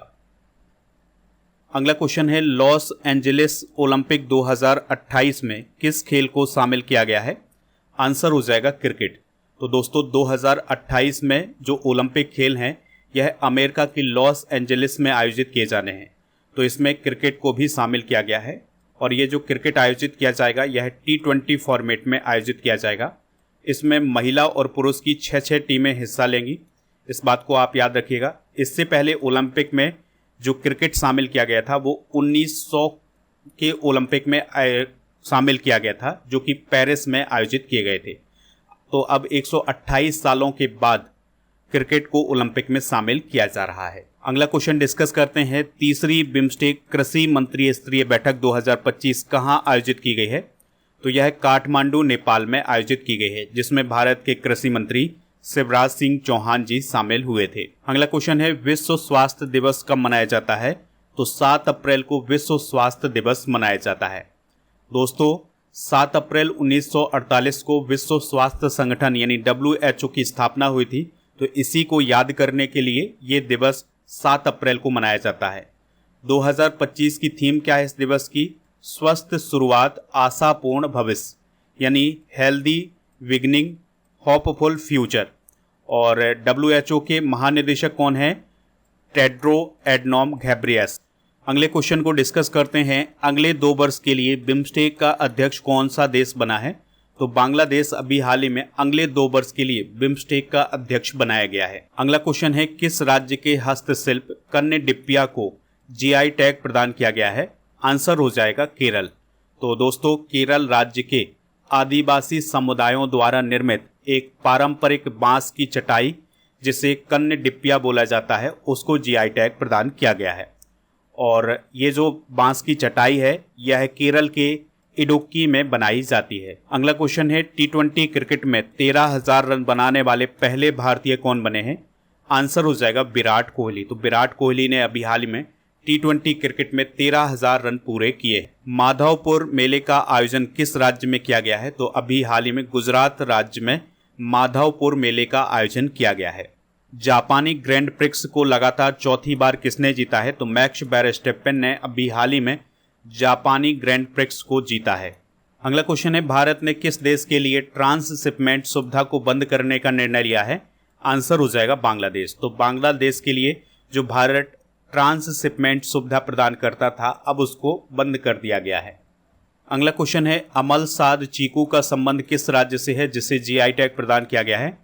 A: अगला क्वेश्चन है, लॉस एंजलिस ओलंपिक 2028 में किस खेल को शामिल किया गया है? आंसर हो जाएगा क्रिकेट। तो दोस्तों, 2028 में जो ओलंपिक खेल हैं यह अमेरिका की लॉस एंजलिस में आयोजित किए जाने हैं। तो इसमें क्रिकेट को भी शामिल किया गया है, और ये जो क्रिकेट आयोजित किया जाएगा यह T20 फॉर्मेट में आयोजित किया जाएगा। इसमें महिला और पुरुष की 6 टीमें हिस्सा लेंगी। इस बात को आप याद रखिएगा। इससे पहले ओलंपिक में जो क्रिकेट शामिल किया गया था वो 1900 के ओलंपिक में शामिल किया गया था, जो कि पेरिस में आयोजित किए गए थे। तो अब 128 सालों के बाद क्रिकेट को ओलंपिक में शामिल किया जा रहा है। अगला क्वेश्चन डिस्कस करते हैं, तीसरी बिम्स्टेक कृषि मंत्री स्तरीय बैठक 2025 कहां आयोजित की गई है? तो यह काठमांडू, नेपाल में आयोजित की गई है, जिसमें भारत के कृषि मंत्री शिवराज सिंह चौहान जी शामिल हुए थे। अगला क्वेश्चन है, विश्व स्वास्थ्य दिवस कब मनाया जाता है? तो 7 अप्रैल को विश्व स्वास्थ्य दिवस मनाया जाता है। दोस्तों 7 अप्रैल 1948 को विश्व स्वास्थ्य संगठन यानी WHO की स्थापना हुई थी, तो इसी को याद करने के लिए ये दिवस 7 अप्रैल को मनाया जाता है। 2025 की थीम क्या है इस दिवस की? स्वस्थ शुरुआत आशापूर्ण भविष्य यानी हेल्दी बिगिनिंग होपफुल फ्यूचर। और WHO के महानिदेशक कौन है? टेड्रो एडनॉम घेब्रेयेसस। अगले क्वेश्चन को डिस्कस करते हैं। अगले 2 वर्ष के लिए बिम्स्टेक का अध्यक्ष कौन सा देश बना है? तो बांग्लादेश अभी हाल ही में अगले 2 वर्ष के लिए बिम्स्टेक का अध्यक्ष बनाया गया है। अगला क्वेश्चन है, किस राज्य के हस्तशिल्प कन्नडिप्पिया को GI टैग प्रदान किया गया है? आंसर हो जाएगा केरल। तो दोस्तों केरल राज्य के आदिवासी समुदायों द्वारा निर्मित एक पारंपरिक बांस की चटाई जिसे कन्नडिप्पिया बोला जाता है उसको GI टैग प्रदान किया गया है। और ये जो बांस की चटाई है यह केरल के इडुक्की में बनाई जाती है। अगला क्वेश्चन है, T20 क्रिकेट में 13,000 रन बनाने वाले पहले भारतीय कौन बने हैं? आंसर हो जाएगा विराट कोहली। तो विराट कोहली ने अभी हाल में T20 क्रिकेट में 13,000 रन पूरे किए। माधवपुर मेले का आयोजन किस राज्य में किया गया है? तो अभी हाल ही में गुजरात राज्य में माधवपुर मेले का आयोजन किया गया है। जापानी ग्रैंड प्रिक्स को लगातार चौथी बार किसने जीता है? तो मैक्स वर्स्टेपेन ने अभी हाल ही में जापानी ग्रैंड प्रिक्स को जीता है। अगला क्वेश्चन है, भारत ने किस देश के लिए ट्रांसशिपमेंट सुविधा को बंद करने का निर्णय लिया है? आंसर हो जाएगा बांग्लादेश। तो बांग्लादेश के लिए जो भारत ट्रांसशिपमेंट सुविधा प्रदान करता था अब उसको बंद कर दिया गया है। अगला क्वेश्चन है, अमलसाद चीकू का संबंध किस राज्य से है जिसे GI टैग प्रदान किया गया है?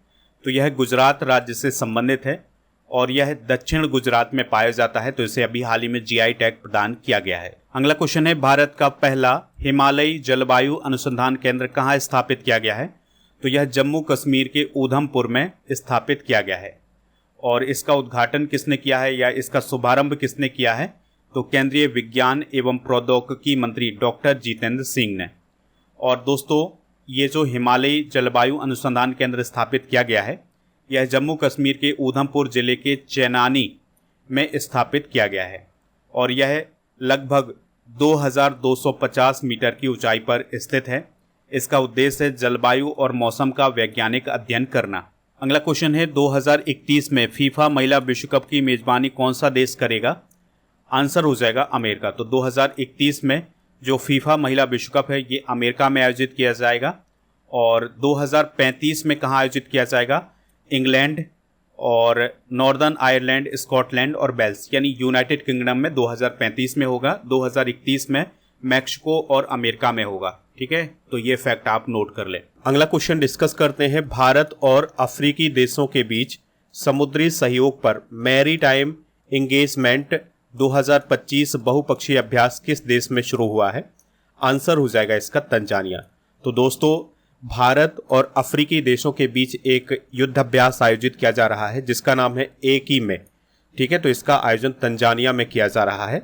A: तो यह गुजरात राज्य से संबंधित है और यह दक्षिण गुजरात में पाया जाता है, तो इसे अभी हाल ही में GI टैग प्रदान किया गया है। अगला क्वेश्चन है, भारत का पहला हिमालयी जलवायु अनुसंधान केंद्र कहाँ स्थापित किया गया है? तो यह जम्मू कश्मीर के ऊधमपुर में स्थापित किया गया है। और इसका उद्घाटन किसने किया है या इसका शुभारंभ किसने किया है? तो केंद्रीय विज्ञान एवं प्रौद्योगिकी मंत्री डॉक्टर जितेंद्र सिंह ने। और दोस्तों ये जो हिमालयी जलवायु अनुसंधान केंद्र स्थापित किया गया है यह जम्मू कश्मीर के ऊधमपुर जिले के चैनानी में स्थापित किया गया है और यह लगभग 2250 मीटर की ऊंचाई पर स्थित है। इसका उद्देश्य है जलवायु और मौसम का वैज्ञानिक अध्ययन करना। अगला क्वेश्चन है, 2021 में फीफा महिला विश्व कप की मेजबानी कौन सा देश करेगा? आंसर हो जाएगा अमेरिका। तो 2021 में जो फीफा महिला विश्व कप है ये अमेरिका में आयोजित किया जाएगा और 2035 में कहाँ आयोजित किया जाएगा? इंग्लैंड और नॉर्दर्न आयरलैंड, स्कॉटलैंड और वेल्स यानी यूनाइटेड किंगडम में 2035 में होगा। 2021 में मैक्सिको और अमेरिका में होगा। ठीक है, तो ये फैक्ट आप नोट कर लें। अगला क्वेश्चन डिस्कस करते हैं, भारत और अफ्रीकी देशों के बीच समुद्री सहयोग पर मैरीटाइम एंगेजमेंट 2025 बहुपक्षीय अभ्यास किस देश में शुरू हुआ है? आंसर हो जाएगा इसका तंजानिया। तो दोस्तों भारत और अफ्रीकी देशों के बीच एक युद्धाभ्यास आयोजित किया जा रहा है जिसका नाम है एकीमे। ठीक है, तो इसका आयोजन तंजानिया में किया जा रहा है।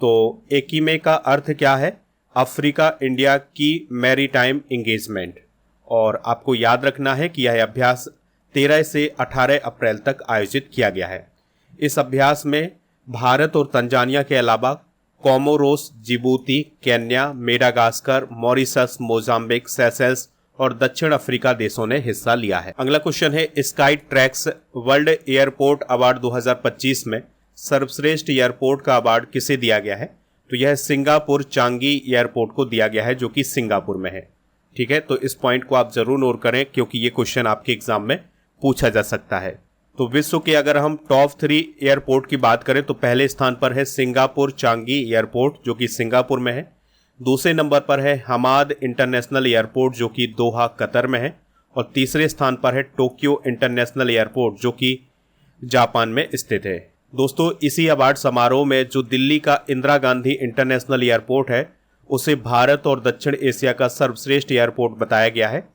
A: तो एकीमे का अर्थ क्या है? अफ्रीका इंडिया की मैरीटाइम एंगेजमेंट। और आपको याद रखना है कि यह अभ्यास 13 से 18 अप्रैल तक आयोजित किया गया है। इस अभ्यास में भारत और तंजानिया के अलावा Comoros, Djibouti, Kenya, Madagascar, Mauritius, Mozambique, Seychelles और दक्षिण अफ्रीका देशों ने हिस्सा लिया है। अगला क्वेश्चन है, sky tracks world airport award 2025 में सर्वश्रेष्ठ एयरपोर्ट का अवार्ड किसे दिया गया है? तो यह सिंगापुर चांगी एयरपोर्ट को दिया गया है जो कि सिंगापुर में है। ठीक है, तो इस पॉइंट को आप जरूर नोट करें क्योंकि ये क्वेश्चन आपके एग्जाम में पूछा जा सकता है। तो विश्व के अगर हम टॉप 3 एयरपोर्ट की बात करें तो पहले स्थान पर है सिंगापुर चांगी एयरपोर्ट जो कि सिंगापुर में है। दूसरे नंबर पर है हमाद इंटरनेशनल एयरपोर्ट जो कि दोहा कतर में है और तीसरे स्थान पर है टोक्यो इंटरनेशनल एयरपोर्ट जो कि जापान में स्थित है। दोस्तों इसी अवार्ड समारोह में जो दिल्ली का इंदिरा गांधी इंटरनेशनल एयरपोर्ट है उसे भारत और दक्षिण एशिया का सर्वश्रेष्ठ एयरपोर्ट बताया गया है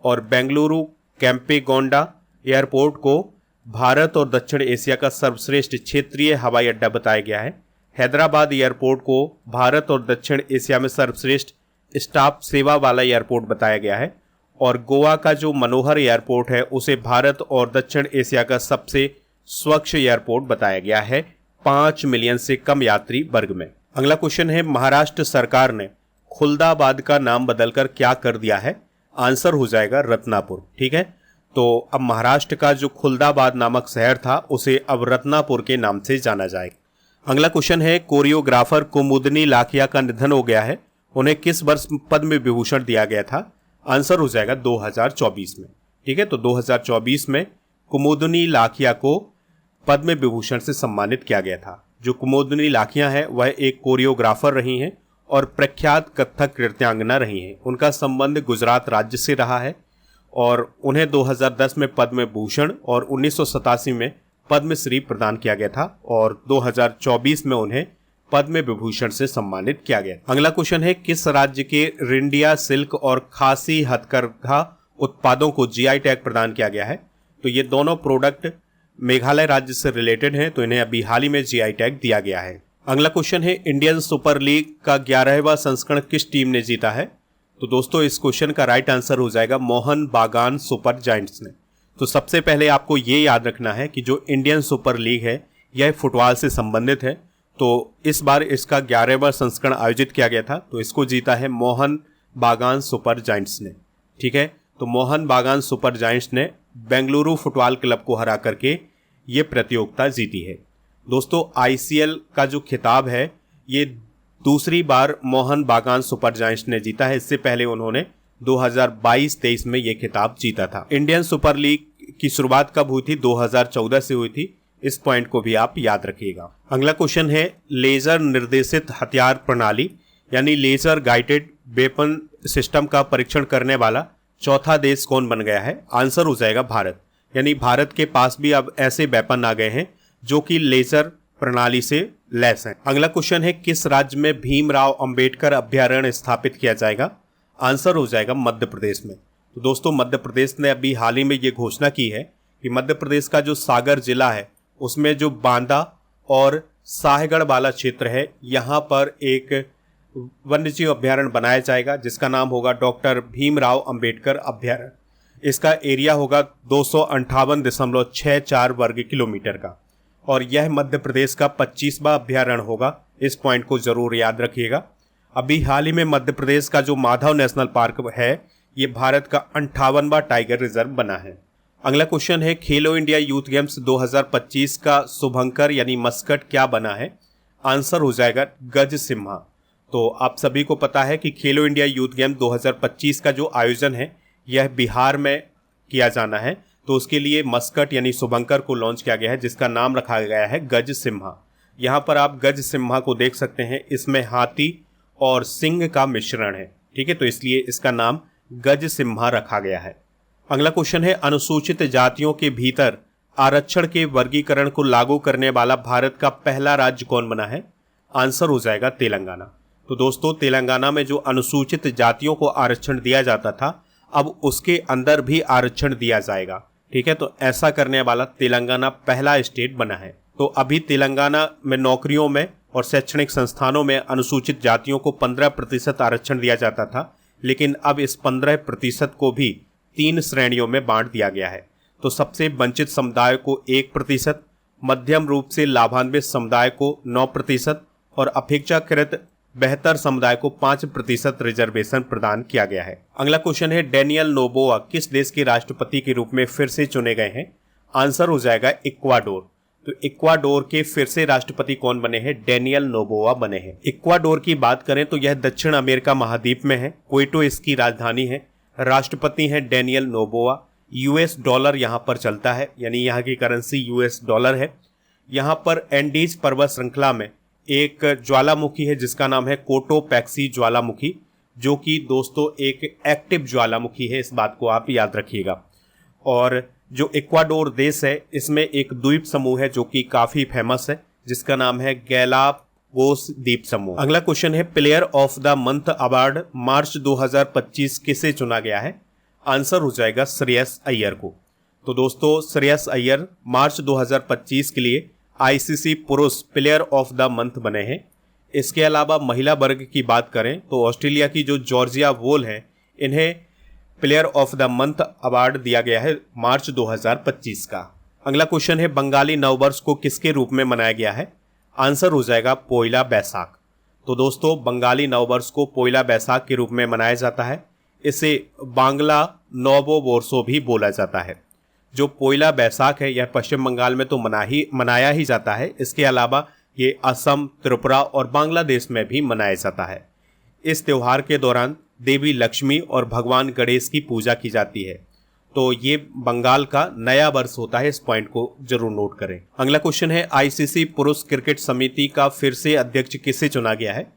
A: और बेंगलुरु कैंपेगौड़ा एयरपोर्ट को भारत और दक्षिण एशिया का सर्वश्रेष्ठ क्षेत्रीय हवाई अड्डा बताया गया है। हैदराबाद एयरपोर्ट को भारत और दक्षिण एशिया में सर्वश्रेष्ठ स्टाफ सेवा वाला एयरपोर्ट बताया गया है और गोवा का जो मनोहर एयरपोर्ट है उसे भारत और दक्षिण एशिया का सबसे स्वच्छ एयरपोर्ट बताया गया है
B: 5 मिलियन से कम यात्री वर्ग में। अगला क्वेश्चन है, महाराष्ट्र सरकार ने खुलदाबाद का नाम बदलकर क्या कर दिया है? आंसर हो जाएगा रत्नापुर। ठीक है, तो अब महाराष्ट्र का जो खुलदाबाद नामक शहर था उसे अब रत्नापुर के नाम से जाना जाएगा। अगला क्वेश्चन है, कोरियोग्राफर कुमुदनी लाखिया का निधन हो गया है, उन्हें किस वर्ष पद्म विभूषण दिया गया था? आंसर हो जाएगा 2024 में। ठीक है, तो 2024 में कुमुदनी लाखिया को पद्म विभूषण से सम्मानित किया गया था। जो कुमुदनी लाखिया है वह एक कोरियोग्राफर रही हैं और प्रख्यात कथक नृत्यांगना रही हैं। उनका संबंध गुजरात राज्य से रहा है और उन्हें 2010 में पद्म भूषण और 1987 में पद्मश्री प्रदान किया गया था और 2024 में उन्हें पद्म विभूषण से सम्मानित किया गया। अगला क्वेश्चन है, किस राज्य के रिंडिया सिल्क और खासी हथकरघा उत्पादों को जीआई टैग प्रदान किया गया है? तो ये दोनों प्रोडक्ट मेघालय राज्य से रिलेटेड हैं, तो इन्हें अभी हाल ही में जीआई टैग दिया गया है। अगला क्वेश्चन है, इंडियन सुपर लीग का 11वां संस्करण किस टीम ने जीता है? तो दोस्तों इस क्वेश्चन का राइट आंसर हो जाएगा मोहन बागान सुपर जायंट्स ने। तो सबसे पहले आपको ये याद रखना है कि जो इंडियन सुपर लीग है यह फुटबॉल से संबंधित है, तो इस बार इसका 11वां संस्करण आयोजित किया गया था, तो इसको जीता है मोहन बागान सुपर जायंट्स ने। ठीक है, तो मोहन बागान सुपर जायंट्स ने बेंगलुरु फुटबॉल क्लब को हरा करके ये प्रतियोगिता जीती है। दोस्तों आईसीएल का जो खिताब है ये दूसरी बार मोहन बागान सुपर जायंट्स ने जीता है। इससे पहले उन्होंने 2022-23 में ये खिताब जीता था। इंडियन सुपर लीग की शुरुआत कब हुई थी? 2014 से हुई थी। इस पॉइंट को भी आप याद रखिएगा। अगला क्वेश्चन है, लेजर निर्देशित हथियार प्रणाली यानी लेजर गाइडेड वेपन सिस्टम का परीक्षण करने वाला चौथा देश कौन बन गया है? आंसर हो जाएगा भारत। यानी भारत के पास भी अब ऐसे वेपन आ गए हैं जो कि लेजर प्रणाली से लैस हैं। अगला क्वेश्चन है, किस राज्य में भीमराव अंबेडकर अभ्यारण्य स्थापित किया जाएगा? आंसर हो जाएगा मध्य प्रदेश में। तो दोस्तों मध्य प्रदेश ने अभी हाल ही में ये घोषणा की है कि मध्य प्रदेश का जो सागर जिला है उसमें जो बांदा और साहेगढ़ वाला क्षेत्र है यहाँ पर एक वन्यजीव अभ्यारण्य बनाया जाएगा जिसका नाम होगा डॉक्टर भीमराव अंबेडकर अभ्यारण्य। इसका एरिया होगा 258.64 वर्ग किलोमीटर का और यह मध्य प्रदेश का 25वां अभ्यारण्य होगा। इस पॉइंट को जरूर याद रखिएगा। अभी हाल ही में मध्य प्रदेश का जो माधव नेशनल पार्क है ये भारत का 58वां टाइगर रिजर्व बना है। अगला क्वेश्चन है, खेलो इंडिया यूथ गेम्स 2025 का शुभंकर यानी मस्कट क्या बना है? आंसर हो जाएगा गज सिम्हा। तो आप सभी को पता है कि खेलो इंडिया यूथ गेम 2025 का जो आयोजन है यह बिहार में किया जाना है, तो उसके लिए मस्कट यानी शुभंकर को लॉन्च किया गया है जिसका नाम रखा गया है गज सिम्हा। यहाँ पर आप गज सिम्हा को देख सकते हैं, इसमें हाथी और सिंह का मिश्रण है। ठीक है, तो इसलिए इसका नाम गज सिम्हा रखा गया है। अगला क्वेश्चन है, अनुसूचित जातियों के भीतर आरक्षण के वर्गीकरण को लागू करने वाला भारत का पहला राज्य कौन बना है? आंसर हो जाएगा तेलंगाना। तो दोस्तों तेलंगाना में जो अनुसूचित जातियों को आरक्षण दिया जाता था अब उसके अंदर भी आरक्षण दिया जाएगा। ठीक है, तो ऐसा करने वाला तेलंगाना पहला स्टेट बना है। तो अभी तेलंगाना में नौकरियों में और शैक्षणिक संस्थानों में अनुसूचित जातियों को 15% आरक्षण दिया जाता था, लेकिन अब इस 15% को भी 3 श्रेणियों में बांट दिया गया है। तो सबसे वंचित समुदाय को 1%, मध्यम रूप से लाभान्वित समुदाय को 9% और अपेक्षाकृत बेहतर समुदाय को 5% रिजर्वेशन प्रदान किया गया है। अगला क्वेश्चन है, डेनियल नोबोआ किस देश के राष्ट्रपति के रूप में फिर से चुने गए हैं? आंसर हो जाएगा इक्वाडोर। तो इक्वाडोर के फिर से राष्ट्रपति कौन बने हैं? डेनियल नोबोआ बने हैं। इक्वाडोर की बात करें तो यह दक्षिण अमेरिका महाद्वीप में है, क्वेटो इसकी राजधानी है। राष्ट्रपति हैं डेनियल नोबोआ। यूएस डॉलर यहाँ पर चलता है, यानी यहाँ की करेंसी यूएस डॉलर है। यहाँ पर एंडीज पर्वत श्रृंखला में एक ज्वालामुखी है जिसका नाम है कोटोपैक्सी ज्वालामुखी, जो कि दोस्तों एक एक्टिव ज्वालामुखी है, इस बात को आप याद रखिएगा। और जो इक्वाडोर देश है इसमें एक द्वीप समूह है जो कि काफ़ी फेमस है जिसका नाम है गैलापागोस द्वीप समूह। अगला क्वेश्चन है, player of the month award March 2025 किसे चुना गया है? आंसर हो जाएगा श्रेयस अय्यर को। तो दोस्तों श्रेयस अय्यर मार्च 2025 के लिए आईसीसी पुरुष प्लेयर ऑफ द मंथ बने हैं। इसके अलावा महिला वर्ग की बात करें तो ऑस्ट्रेलिया की जो जॉर्जिया वोल है इन्हें player of the month award दिया गया है मार्च 2025 का। अगला क्वेश्चन है, बंगाली नववर्ष को किसके रूप में मनाया गया है? आंसर हो जाएगा पोइला बैसाख। तो दोस्तों बंगाली नववर्ष को पोइला बैसाख के रूप में मनाया जाता है। इसे बांग्ला नोबो बोर्सो भी बोला जाता है। जो पोइला बैसाख है यह पश्चिम बंगाल में तो मनाया ही जाता है, इसके अलावा ये असम, त्रिपुरा और बांग्लादेश में भी मनाया जाता है। इस त्यौहार के दौरान देवी लक्ष्मी और भगवान गणेश की पूजा की जाती है। तो ये बंगाल का नया वर्ष होता है, इस पॉइंट को जरूर नोट करें। अगला क्वेश्चन है आईसीसी पुरुष क्रिकेट समिति का फिर से अध्यक्ष किसे चुना गया है?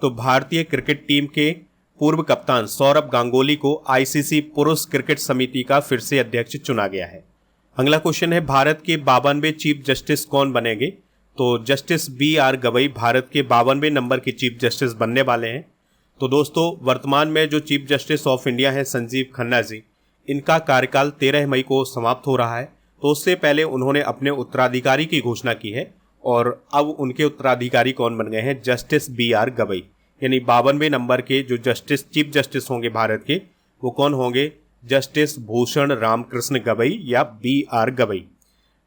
B: तो भारतीय क्रिकेट टीम के पूर्व कप्तान सौरभ गांगुली को आईसीसी पुरुष क्रिकेट समिति का फिर से अध्यक्ष चुना गया है। अगला क्वेश्चन है भारत के 52वें चीफ जस्टिस कौन बनेंगे? तो जस्टिस BR गवई भारत के 52वें नंबर के चीफ जस्टिस बनने वाले हैं। तो दोस्तों वर्तमान में जो चीफ जस्टिस ऑफ इंडिया है संजीव खन्ना जी, इनका कार्यकाल 13 मई को समाप्त हो रहा है। तो उससे पहले उन्होंने अपने उत्तराधिकारी की घोषणा की है और अब उनके उत्तराधिकारी कौन बन गए हैं? जस्टिस BR गवई, यानी 52वें नंबर के जो चीफ जस्टिस होंगे भारत के, वो कौन होंगे? जस्टिस भूषण रामकृष्ण गवई या BR गवई।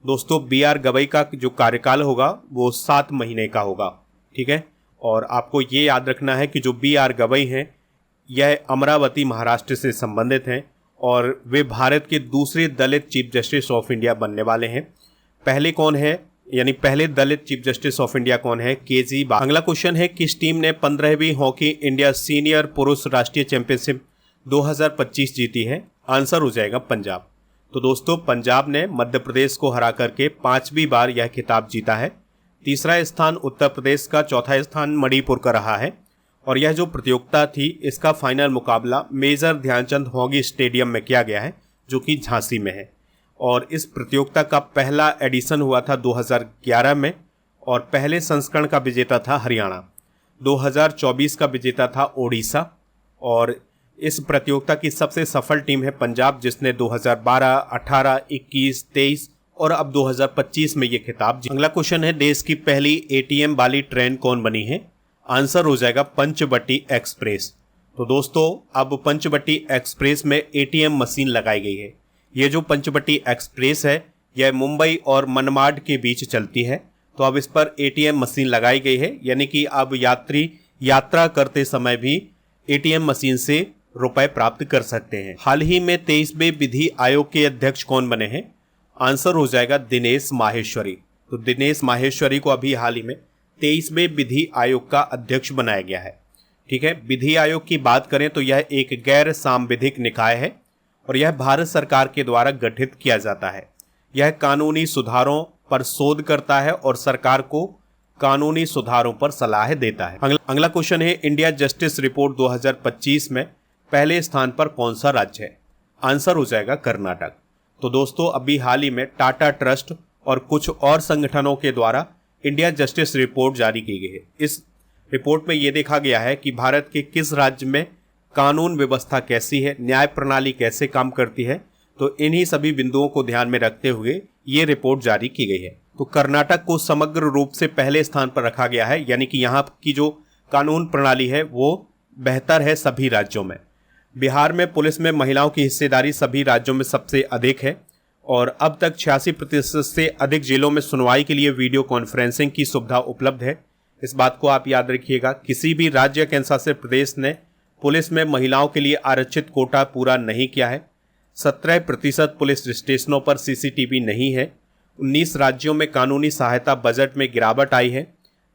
B: दोस्तों BR गवई का जो कार्यकाल होगा वो 7 महीने का होगा, ठीक है। और आपको ये याद रखना है कि जो BR गवई हैं यह अमरावती महाराष्ट्र से संबंधित हैं और वे भारत के दूसरे दलित चीफ जस्टिस ऑफ इंडिया बनने वाले हैं। पहले कौन है, यानी पहले दलित चीफ जस्टिस ऑफ इंडिया कौन है? KG बाग। अगला क्वेश्चन है किस टीम ने 15वीं हॉकी इंडिया सीनियर पुरुष राष्ट्रीय चैंपियनशिप 2025 जीती है? आंसर हो जाएगा पंजाब। तो दोस्तों पंजाब ने मध्य प्रदेश को हरा करके 5वीं बार यह खिताब जीता है। तीसरा स्थान उत्तर प्रदेश का, चौथा स्थान मणिपुर का रहा है। और यह जो प्रतियोगिता थी इसका फाइनल मुकाबला मेजर ध्यानचंद हॉकी स्टेडियम में किया गया है जो कि झांसी में है। और इस प्रतियोगिता का पहला एडिशन हुआ था 2011 में और पहले संस्करण का विजेता था हरियाणा। 2024 का विजेता था ओडिशा और इस प्रतियोगिता की सबसे सफल टीम है पंजाब, जिसने 2012, 18, 21, 23 और अब 2025 में ये खिताब जीता। अगला क्वेश्चन है देश की पहली ATM वाली ट्रेन कौन बनी है? आंसर हो जाएगा पंचवटी एक्सप्रेस। तो दोस्तों अब पंचवटी एक्सप्रेस में ATM मशीन लगाई गई है। ये जो पंचवटी एक्सप्रेस है यह मुंबई और मनमाड के बीच चलती है। तो अब इस पर ATM मशीन लगाई गई है, यानी कि अब यात्री यात्रा करते समय भी ATM मशीन से रुपए प्राप्त कर सकते हैं। हाल ही में 23वें विधि आयोग के अध्यक्ष कौन बने हैं? आंसर हो जाएगा दिनेश माहेश्वरी। तो दिनेश माहेश्वरी को अभी हाल ही में 23वें विधि आयोग का अध्यक्ष बनाया गया है, ठीक है। विधि आयोग की बात करें तो यह एक गैर सांविधिक निकाय है और यह भारत सरकार के द्वारा गठित किया जाता है। यह कानूनी सुधारों पर शोध करता है और सरकार को कानूनी सुधारों पर सलाह देता है। अगला क्वेश्चन है इंडिया जस्टिस रिपोर्ट 2025 में पहले स्थान पर कौन सा राज्य है? आंसर हो जाएगा कर्नाटक। तो दोस्तों अभी हाल ही में टाटा ट्रस्ट और कुछ और संगठनों के द्वारा इंडिया जस्टिस रिपोर्ट जारी की गई है। इस रिपोर्ट में यह देखा गया है कि भारत के किस राज्य में कानून व्यवस्था कैसी है, न्याय प्रणाली कैसे काम करती है। तो इन्हीं सभी बिंदुओं को ध्यान में रखते हुए ये रिपोर्ट जारी की गई है। तो कर्नाटक को समग्र रूप से पहले स्थान पर रखा गया है, यानी कि यहाँ की जो कानून प्रणाली है वो बेहतर है सभी राज्यों में। बिहार में पुलिस में महिलाओं की हिस्सेदारी सभी राज्यों में सबसे अधिक है और अब तक 86% से अधिक जिलों में सुनवाई के लिए वीडियो कॉन्फ्रेंसिंग की सुविधा उपलब्ध है। इस बात को आप याद रखिएगा। किसी भी राज्य या केंद्रशासित प्रदेश ने पुलिस में महिलाओं के लिए आरक्षित कोटा पूरा नहीं किया है। 17% पुलिस स्टेशनों पर CCTV नहीं है। 19 राज्यों में कानूनी सहायता बजट में गिरावट आई है।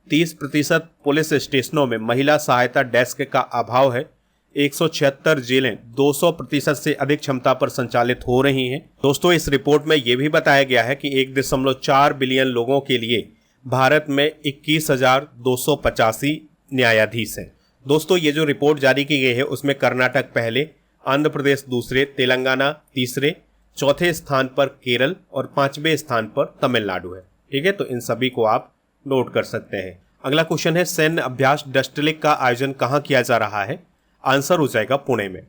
B: 30% पुलिस स्टेशनों में महिला सहायता डेस्क का अभाव है। 176 जेलें 200% से अधिक क्षमता पर संचालित हो रही हैं। दोस्तों इस रिपोर्ट में यह भी बताया गया है कि 1.4 बिलियन लोगों के लिए भारत में 21,285 न्यायाधीश हैं। दोस्तों ये जो रिपोर्ट जारी की गई है उसमें कर्नाटक पहले, आंध्र प्रदेश दूसरे, तेलंगाना तीसरे, चौथे स्थान पर केरल और 5वें स्थान पर तमिलनाडु है, ठीक है। तो इन सभी को आप नोट कर सकते हैं। अगला क्वेश्चन है सैन्य अभ्यास डस्टलिक का आयोजन कहाँ किया जा रहा है? आंसर हो जाएगा पुणे में।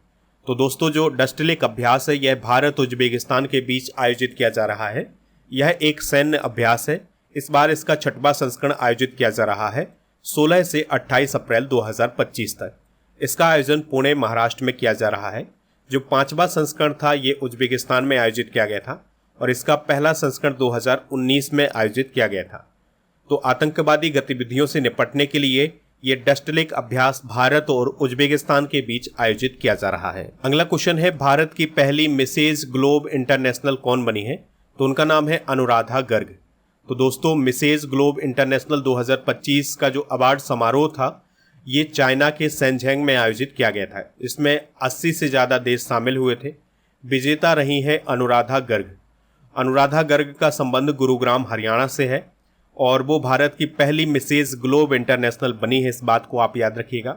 B: तो दोस्तों जो डस्टलिक अभ्यास है यह भारत उज्बेकिस्तान के बीच आयोजित किया जा रहा है। यह एक सैन्य अभ्यास है। इस बार इसका 6वां संस्करण आयोजित किया जा रहा है 16 से 28 अप्रैल 2025 तक। इसका आयोजन पुणे महाराष्ट्र में किया जा रहा है। जो 5वां संस्करण था ये उज्बेकिस्तान में आयोजित किया गया था और इसका पहला संस्करण 2019 में आयोजित किया गया था। तो आतंकवादी गतिविधियों से निपटने के लिए ये डस्टलिक अभ्यास भारत और उज्बेकिस्तान के बीच आयोजित किया जा रहा है। अगला क्वेश्चन है, भारत की पहली मिसेज ग्लोब इंटरनेशनल कौन बनी है? तो उनका नाम है अनुराधा गर्ग। तो दोस्तों, मिसेज ग्लोब इंटरनेशनल 2025 का जो अवार्ड समारोह था ये चाइना के शेंझेंग में आयोजित किया गया था। इसमें 80 से ज़्यादा देश शामिल हुए थे। विजेता रही है अनुराधा गर्ग। अनुराधा गर्ग का संबंध गुरुग्राम हरियाणा से है और वो भारत की पहली मिसेज ग्लोब इंटरनेशनल बनी है, इस बात को आप याद रखिएगा।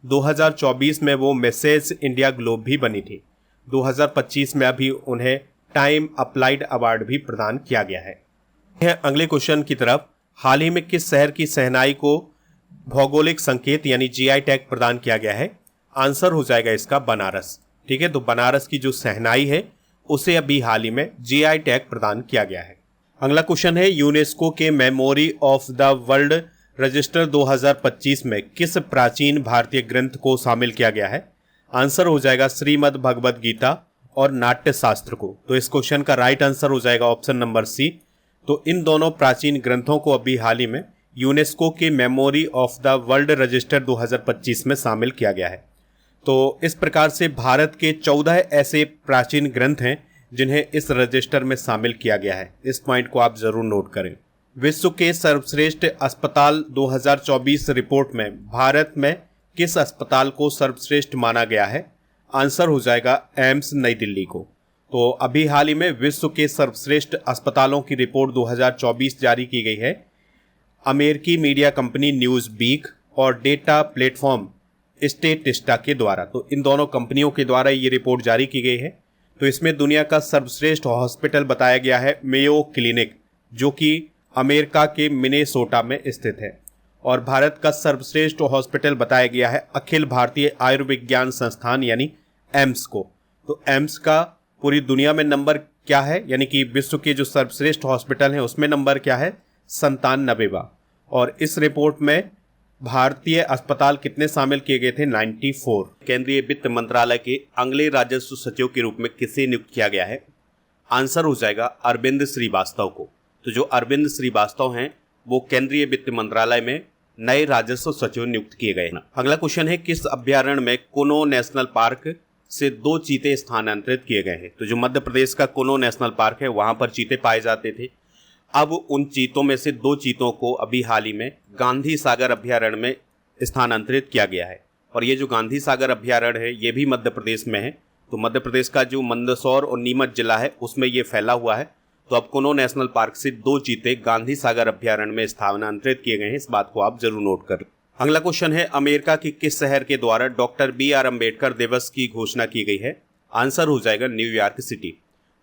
B: 2024 में वो मिसेज इंडिया ग्लोब भी बनी थी। 2025 में अभी उन्हें टाइम अप्लाइड अवार्ड भी प्रदान किया गया है। अगले क्वेश्चन की तरफ, हाल ही में किस शहर की शहनाई को भौगोलिक संकेत यानी जीआई टैग प्रदान किया गया है? आंसर हो जाएगा इसका बनारस। ठीक है, तो बनारस की जो शहनाई है उसे अभी हाल ही में जीआई टैग प्रदान किया गया है। अगला क्वेश्चन है, यूनेस्को के memory of the world register 2025 में किस प्राचीन भारतीय ग्रंथ को शामिल किया गया है? आंसर हो जाएगा श्रीमद् भगवद गीता और नाट्य शास्त्र को। तो इस क्वेश्चन का राइट आंसर हो जाएगा ऑप्शन नंबर सी। तो इन दोनों प्राचीन ग्रंथों को अभी हाल ही में यूनेस्को के memory of the world register 2025 में शामिल किया गया है। तो इस प्रकार से भारत के 14 ऐसे प्राचीन ग्रंथ हैं जिन्हें इस रजिस्टर में शामिल किया गया है। इस पॉइंट को आप जरूर नोट करें। विश्व के सर्वश्रेष्ठ अस्पताल 2024 रिपोर्ट में भारत में किस अस्पताल को सर्वश्रेष्ठ माना गया है? आंसर हो जाएगा एम्स नई दिल्ली को। तो अभी हाल ही में विश्व के सर्वश्रेष्ठ अस्पतालों की रिपोर्ट 2024 जारी की गई है अमेरिकी मीडिया कंपनी न्यूज़ वीक और डेटा प्लेटफॉर्म स्टेटिस्टा के द्वारा। तो इन दोनों कंपनियों के द्वारा ये रिपोर्ट जारी की गई है। तो इसमें दुनिया का सर्वश्रेष्ठ हॉस्पिटल बताया गया है मेयो क्लिनिक, जो कि अमेरिका के मिनेसोटा में स्थित है। और भारत का सर्वश्रेष्ठ हॉस्पिटल बताया गया है अखिल भारतीय आयुर्विज्ञान संस्थान यानी एम्स को। तो एम्स का पूरी दुनिया में नंबर क्या है, यानी कि विश्व के जो सर्वश्रेष्ठ हॉस्पिटल हैं उसमें नंबर क्या है? 97वां। और इस रिपोर्ट में भारतीय अस्पताल कितने शामिल किए गए थे? 94। केंद्रीय वित्त मंत्रालय के अगले राजस्व सचिव के रूप में किसे नियुक्त किया गया है? आंसर हो जाएगा अरविंद श्रीवास्तव को। तो जो अरविंद श्रीवास्तव हैं वो केंद्रीय वित्त मंत्रालय में नए राजस्व सचिव नियुक्त किए गए हैं। अगला क्वेश्चन है, किस अभ्यारण्य में कुनो नेशनल पार्क से 2 चीते स्थानांतरित किए गए हैं? तो जो मध्य प्रदेश का कुनो नेशनल पार्क है वहां पर चीते पाए जाते थे। अब उन चीतों में से 2 चीतों को अभी हाल ही में गांधी सागर अभ्यारण्य में स्थानांतरित किया गया है। और ये जो गांधी सागर अभ्यारण्य है ये भी मध्य प्रदेश में है। तो मध्य प्रदेश का जो मंदसौर और नीमच जिला है उसमें ये फैला हुआ है। तो अब कुनो नेशनल पार्क से 2 चीते गांधी सागर अभ्यारण्य में स्थानांतरित किए गए हैं, इस बात को आप जरूर नोट कर। अगला क्वेश्चन है, अमेरिका की किस शहर के द्वारा डॉक्टर BR अम्बेडकर दिवस की घोषणा की गई है? आंसर हो जाएगा न्यूयॉर्क सिटी।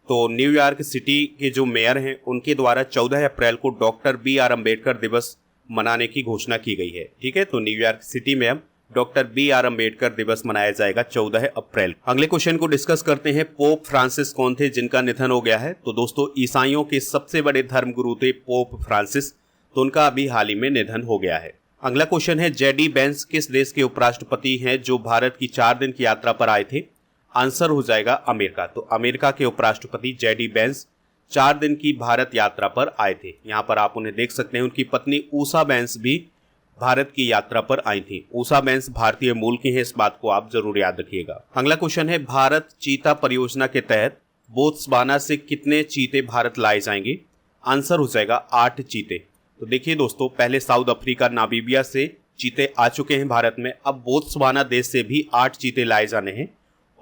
B: तो न्यूयॉर्क सिटी के जो मेयर हैं उनके द्वारा 14 अप्रैल को डॉक्टर BR अम्बेडकर दिवस मनाने की घोषणा की गई है। ठीक है, तो न्यूयॉर्क सिटी में अब डॉक्टर BR अम्बेडकर दिवस मनाया जाएगा 14 अप्रैल। अगले क्वेश्चन को डिस्कस करते हैं, पोप फ्रांसिस कौन थे जिनका निधन हो गया है? तो दोस्तों, ईसाइयों के सबसे बड़े धर्मगुरु थे पोप फ्रांसिस, तो उनका अभी हाल ही में निधन हो गया है। अगला क्वेश्चन है, JD वेंस किस देश के उपराष्ट्रपति हैं जो भारत की 4 दिन की यात्रा पर आए थे? आंसर हो जाएगा अमेरिका। तो अमेरिका के उपराष्ट्रपति JD वेंस 4 दिन की भारत यात्रा पर आए थे। यहाँ पर आप उन्हें देख सकते हैं, उनकी पत्नी ऊषा वेंस भी भारत की यात्रा पर आई थी। ऊषा वेंस भारतीय मूल की हैं, इस बात को आप जरूर याद रखिएगा। अगला क्वेश्चन है, भारत चीता परियोजना के तहत बोत्सवाना से कितने चीते भारत लाए जाएंगे? आंसर हो जाएगा 8 चीते। तो देखिए दोस्तों, पहले साउथ अफ्रीका नामीबिया से चीते आ चुके हैं भारत में, अब बोत्सवाना देश से भी 8 चीते लाए जाने हैं।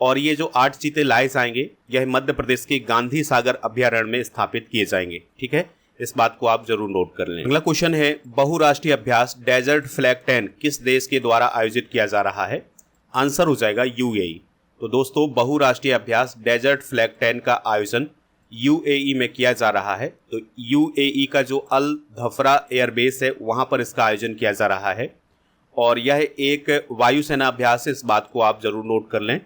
B: और ये जो 8 चीते लाए जाएंगे यह मध्य प्रदेश के गांधी सागर अभ्यारण्य में स्थापित किए जाएंगे। ठीक है, इस बात को आप जरूर नोट कर लें। अगला क्वेश्चन है, बहुराष्ट्रीय अभ्यास डेजर्ट फ्लैग 10 किस देश के द्वारा आयोजित किया जा रहा है? आंसर हो जाएगा UAE। तो दोस्तों, बहुराष्ट्रीय अभ्यास डेजर्ट फ्लैग 10 का आयोजन UAE में किया जा रहा है। तो UAE का जो अल धफरा एयरबेस है वहां पर इसका आयोजन किया जा रहा है और यह एक वायुसेना अभ्यास है, इस बात को आप जरूर नोट कर लें।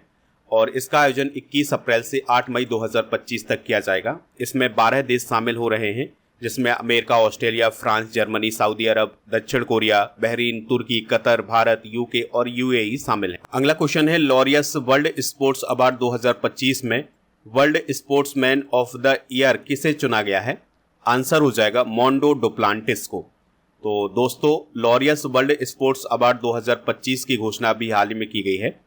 B: और इसका आयोजन 21 अप्रैल से 8 मई 2025 तक किया जाएगा। इसमें 12 देश शामिल हो रहे हैं, जिसमें अमेरिका, ऑस्ट्रेलिया, फ्रांस, जर्मनी, सऊदी अरब, दक्षिण कोरिया, बहरीन, तुर्की, कतर, भारत, UK और UAE शामिल हैं। अगला क्वेश्चन है, लॉरियस वर्ल्ड स्पोर्ट्स अवार्ड 2025 में world sportsman of the year किसे चुना गया है? आंसर हो जाएगा मोंडो डुप्लांटिस को।
A: तो दोस्तों, लॉरियस वर्ल्ड स्पोर्ट्स अवार्ड 2025 की घोषणा भी हाल ही में की गई है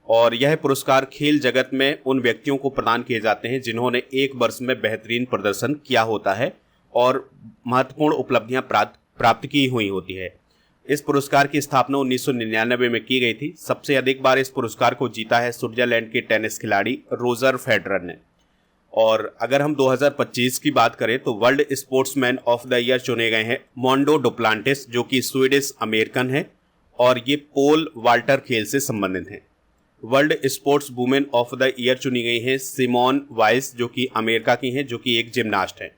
A: और यह पुरस्कार खेल जगत में उन व्यक्तियों को प्रदान किए जाते हैं जिन्होंने एक वर्ष में बेहतरीन प्रदर्शन किया होता है और महत्वपूर्ण उपलब्धियां प्राप्त की हुई होती है। इस पुरस्कार की स्थापना 1999 में की गई थी। सबसे अधिक बार इस पुरस्कार को जीता है स्विट्जरलैंड के टेनिस खिलाड़ी रोजर फेडरर ने। और अगर हम 2025 की बात करें तो world sportsman of the year चुने गए हैं मोंडो डुप्लांटिस, जो कि स्वीडिश अमेरिकन है और ये पोल वाल्टर खेल से संबंधित हैं। World sports women of the year चुनी गई हैं सिमोन वाइस, जो कि अमेरिका की हैं, जो कि एक जिम्नास्ट है।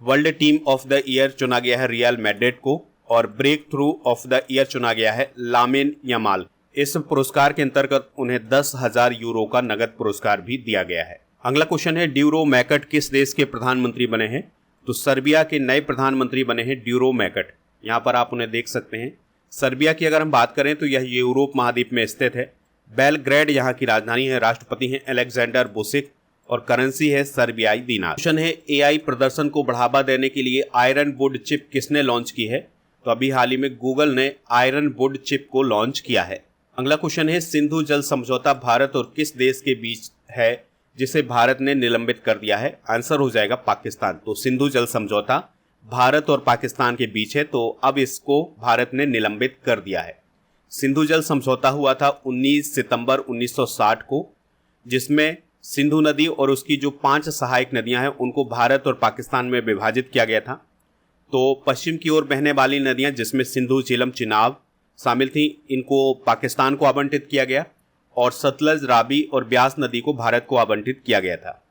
A: World team of the year चुना गया है रियल मैड्रिड को और breakthrough of the year चुना गया है लामिन यमाल। इस पुरस्कार के अंतर्गत उन्हें 10,000 यूरो का नगद पुरस्कार भी दिया गया है। अगला क्वेश्चन है, ड्यूरो मैकट किस देश के प्रधानमंत्री बने हैं? तो सर्बिया के नए प्रधानमंत्री बने हैं ड्यूरो मैकट। यहाँ पर आप उन्हें देख सकते हैं। सर्बिया की अगर हम बात करें तो यह यूरोप महाद्वीप में स्थित है। बेलग्रेड यहाँ की राजधानी है। राष्ट्रपति हैं अलेक्जेंडर बुसिक और करेंसी है सर्बियाई दीनार। क्वेश्चन है, एआई प्रदर्शन को बढ़ावा देने के लिए आयरन वुड चिप किसने लॉन्च की है? तो अभी हाल ही में गूगल ने आयरन वुड चिप को लॉन्च किया है। अगला क्वेश्चन है, सिंधु जल समझौता भारत और किस देश के बीच है जिसे भारत ने निलंबित कर दिया है? आंसर हो जाएगा पाकिस्तान। तो सिंधु जल समझौता भारत और पाकिस्तान के बीच है, तो अब इसको भारत ने निलंबित कर दिया है। सिंधु जल समझौता हुआ था 19 सितंबर 1960 को, जिसमें सिंधु नदी और उसकी जो 5 सहायक नदियां हैं उनको भारत और पाकिस्तान में विभाजित किया गया था। तो पश्चिम की ओर बहने वाली नदियां, जिसमें सिंधु, झेलम, चिनाब शामिल थी, इनको पाकिस्तान को आवंटित किया गया और सतलज, रावी और ब्यास नदी को भारत को आवंटित किया गया था।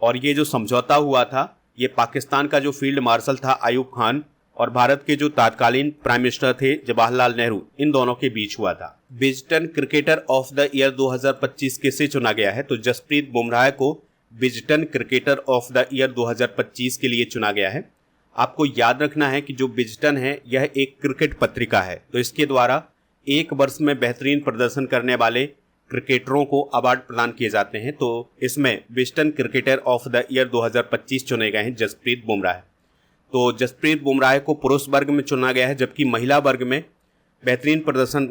A: और ये जो समझौता हुआ था, ये पाकिस्तान का जो फील्ड मार्शल था आयूब खान और भारत के जो तत्कालीन प्राइम मिनिस्टर थे जवाहरलाल नेहरू, इन दोनों के बीच हुआ था। विजटन क्रिकेटर ऑफ द ईयर 2025 किसे चुना गया है? तो जसप्रीत बुमराह को विजटन क्रिकेटर ऑफ द ईयर 2025 के लिए चुना गया है। आपको याद रखना है कि जो विजटन है यह एक क्रिकेट पत्रिका है, तो इसके द्वारा एक वर्ष में बेहतरीन प्रदर्शन करने वाले क्रिकेटरों को अवार्ड प्रदान किए जाते हैं। तो इसमें विजटन क्रिकेटर ऑफ द ईयर 2025 चुने गए हैं जसप्रीत बुमराह। तो जसप्रीत बुमराह को पुरुष वर्ग में चुना गया है, जबकि महिला वर्ग में बेहतरीन प्रदर्शन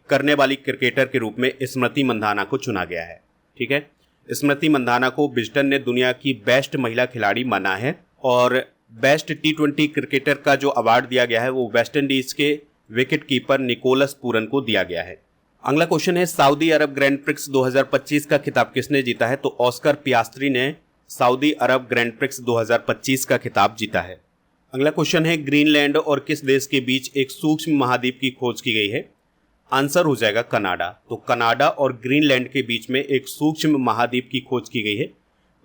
A: करने वाली क्रिकेटर के रूप में स्मृति मंधाना को चुना गया है। ठीक है, स्मृति मंधाना को विजटन ने दुनिया की बेस्ट महिला खिलाड़ी माना है और बेस्ट T20 क्रिकेटर का जो अवार्ड दिया गया है वो वेस्ट इंडीज के विकेट कीपर निकोलस पूरन को दिया गया है। अगला क्वेश्चन है, सऊदी अरब ग्रैंड प्रिक्स 2025 का खिताब किसने जीता है? तो ऑस्कर पियास्त्री ने सऊदी अरब ग्रैंड प्रिक्स 2025 का खिताब जीता है। अगला क्वेश्चन है, ग्रीनलैंड और किस देश के बीच एक सूक्ष्म महाद्वीप की खोज की गई है? आंसर हो जाएगा कनाडा। तो कनाडा और ग्रीनलैंड के बीच में एक सूक्ष्म महाद्वीप की खोज की गई है।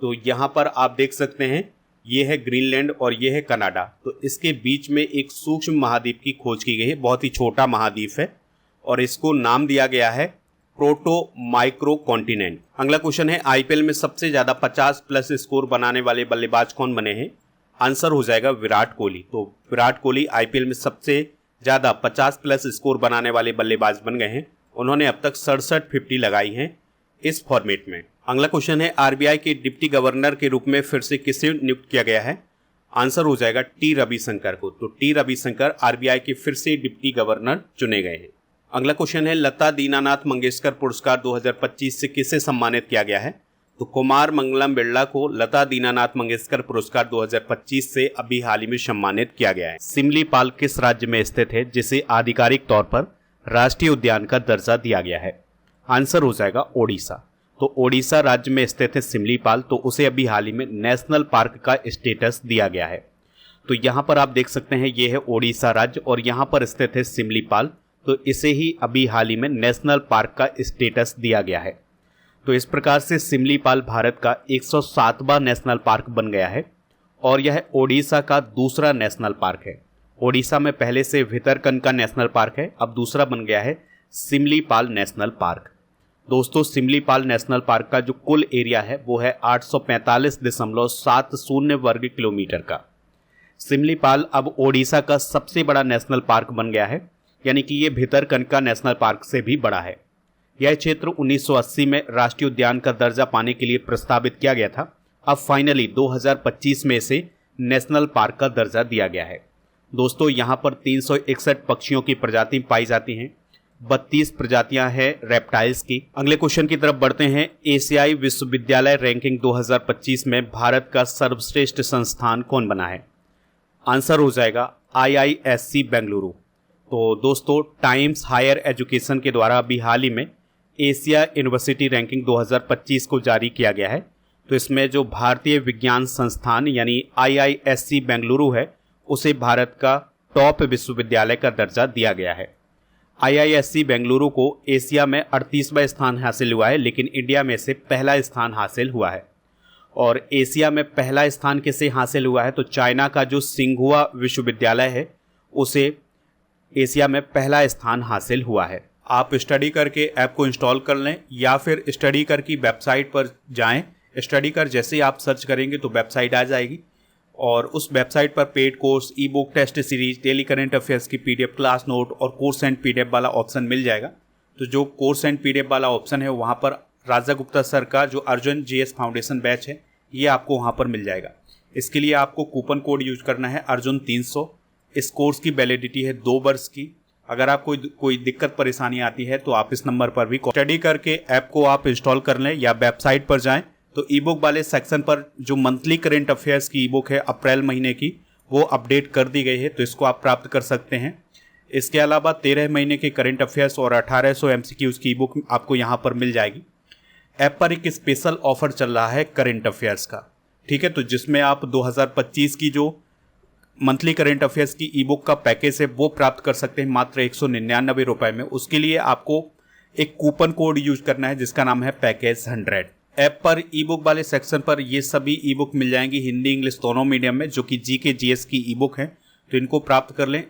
A: तो यहाँ पर आप देख सकते हैं, ये है ग्रीनलैंड और ये है कनाडा, तो इसके बीच में एक सूक्ष्म महाद्वीप की खोज की गई है। बहुत ही छोटा महाद्वीप है और इसको नाम दिया गया है प्रोटो माइक्रो कॉन्टिनेंट। अगला क्वेश्चन है, आईपीएल में सबसे ज्यादा 50+ स्कोर बनाने वाले बल्लेबाज कौन बने हैं? आंसर हो जाएगा विराट कोहली। तो विराट कोहली आईपीएल में सबसे ज्यादा 50+ स्कोर बनाने वाले बल्लेबाज बन गए हैं। उन्होंने अब तक 67 लगाई हैं इस फॉर्मेट में। अगला क्वेश्चन है, आरबीआई के डिप्टी गवर्नर के रूप में फिर से किसे नियुक्त किया गया है? आंसर हो जाएगा टी रविशंकर को। तो टी रविशंकर आरबीआई के फिर से डिप्टी गवर्नर चुने गए हैं। अगला क्वेश्चन है, लता दीनानाथ मंगेशकर पुरस्कार 2025 से किसे सम्मानित किया गया है? तो कुमार मंगलम बिरला को लता दीनानाथ मंगेशकर पुरस्कार 2025 से अभी हाल ही में सम्मानित किया गया है। सिमलीपाल किस राज्य में स्थित है जिसे आधिकारिक तौर पर राष्ट्रीय उद्यान का दर्जा दिया गया है? आंसर हो जाएगा ओडिशा। तो ओडिशा राज्य में स्थित है सिमलीपाल, तो उसे अभी हाल ही में नेशनल पार्क का स्टेटस दिया गया है। तो यहाँ पर आप देख सकते हैं, ये है ओडिशा राज्य और यहाँ पर स्थित है सिमलीपाल, तो इसे ही अभी हाल ही में नेशनल पार्क का स्टेटस दिया गया है। तो इस प्रकार से सिमलीपाल भारत का 107वां नेशनल पार्क बन गया है और यह ओडिशा का दूसरा नेशनल पार्क है। ओडिशा में पहले से भितरकनिका नेशनल पार्क है, अब दूसरा बन गया है सिमलीपाल नेशनल पार्क। दोस्तों, सिमलीपाल नेशनल पार्क का जो कुल एरिया है वो है 845.70 वर्ग किलोमीटर का। सिमलीपाल अब ओडिशा का सबसे बड़ा नेशनल पार्क बन गया है, यानी कि ये भितरकनिका नेशनल पार्क से भी बड़ा है। यह क्षेत्र 1980 में राष्ट्रीय उद्यान का दर्जा पाने के लिए प्रस्तावित किया गया था। अब फाइनली 2025 में इसे नेशनल पार्क का दर्जा दिया गया है। दोस्तों यहाँ पर 361 पक्षियों की प्रजाति पाई जाती हैं, 32 प्रजातियां हैं रेप्टाइल्स की। अगले क्वेश्चन की तरफ बढ़ते हैं। एशियाई विश्वविद्यालय रैंकिंग 2025 में भारत का सर्वश्रेष्ठ संस्थान कौन बना है? आंसर हो जाएगा IISc बेंगलुरु। तो दोस्तों टाइम्स हायर एजुकेशन के द्वारा अभी हाल ही में एशिया यूनिवर्सिटी रैंकिंग 2025 को जारी किया गया है। तो इसमें जो भारतीय विज्ञान संस्थान यानी IISc बेंगलुरु है उसे भारत का टॉप विश्वविद्यालय का दर्जा दिया गया है। IISc बेंगलुरु को एशिया में 38वां स्थान हासिल हुआ है, लेकिन इंडिया में से पहला स्थान हासिल हुआ है। और एशिया में पहला स्थान किसे हासिल हुआ है? तो चाइना का जो सिंघुआ विश्वविद्यालय है उसे एशिया में पहला स्थान हासिल हुआ है।
B: आप स्टडी करके ऐप को इंस्टॉल कर लें या फिर स्टडी कर की वेबसाइट पर जाएं। स्टडी कर जैसे ही आप सर्च करेंगे तो वेबसाइट आ जाएगी और उस वेबसाइट पर paid course, e book, test series, daily current affairs की PDF, क्लास नोट और कोर्स एंड PDF वाला ऑप्शन मिल जाएगा। तो जो कोर्स एंड PDF वाला ऑप्शन है वहाँ पर राजा गुप्ता सर का जो अर्जुन GS फाउंडेशन बैच है ये आपको वहाँ पर मिल जाएगा। इसके लिए आपको कूपन कोड यूज करना है अर्जुन 300। इस कोर्स की वैलिडिटी है 2 वर्ष की। अगर आपको कोई दिक्कत परेशानी आती है तो आप इस नंबर पर भी स्टडी करके ऐप को आप इंस्टॉल कर लें या वेबसाइट पर जाएं। तो ई बुक वाले सेक्शन पर जो मंथली करंट अफेयर्स की ई बुक है अप्रैल महीने की वो अपडेट कर दी गई है, तो इसको आप प्राप्त कर सकते हैं। इसके अलावा 13 महीने के करंट अफेयर्स और 1800 MCQs की ई बुक आपको यहाँ पर मिल जाएगी। ऐप पर एक स्पेशल ऑफर चल रहा है करंट अफेयर्स का, ठीक है। तो जिसमें आप 2025 की जो मंथली करंट अफेयर्स की ई बुक का पैकेज है वो प्राप्त कर सकते हैं मात्र 199 रुपये में। उसके लिए आपको एक कूपन कोड यूज करना है जिसका नाम है पैकेज 100। ऐप पर ई बुक वाले सेक्शन पर ये सभी ई बुक मिल जाएंगी हिंदी इंग्लिश दोनों मीडियम में, जो कि GK GS की ई बुक है। तो इनको प्राप्त कर लें।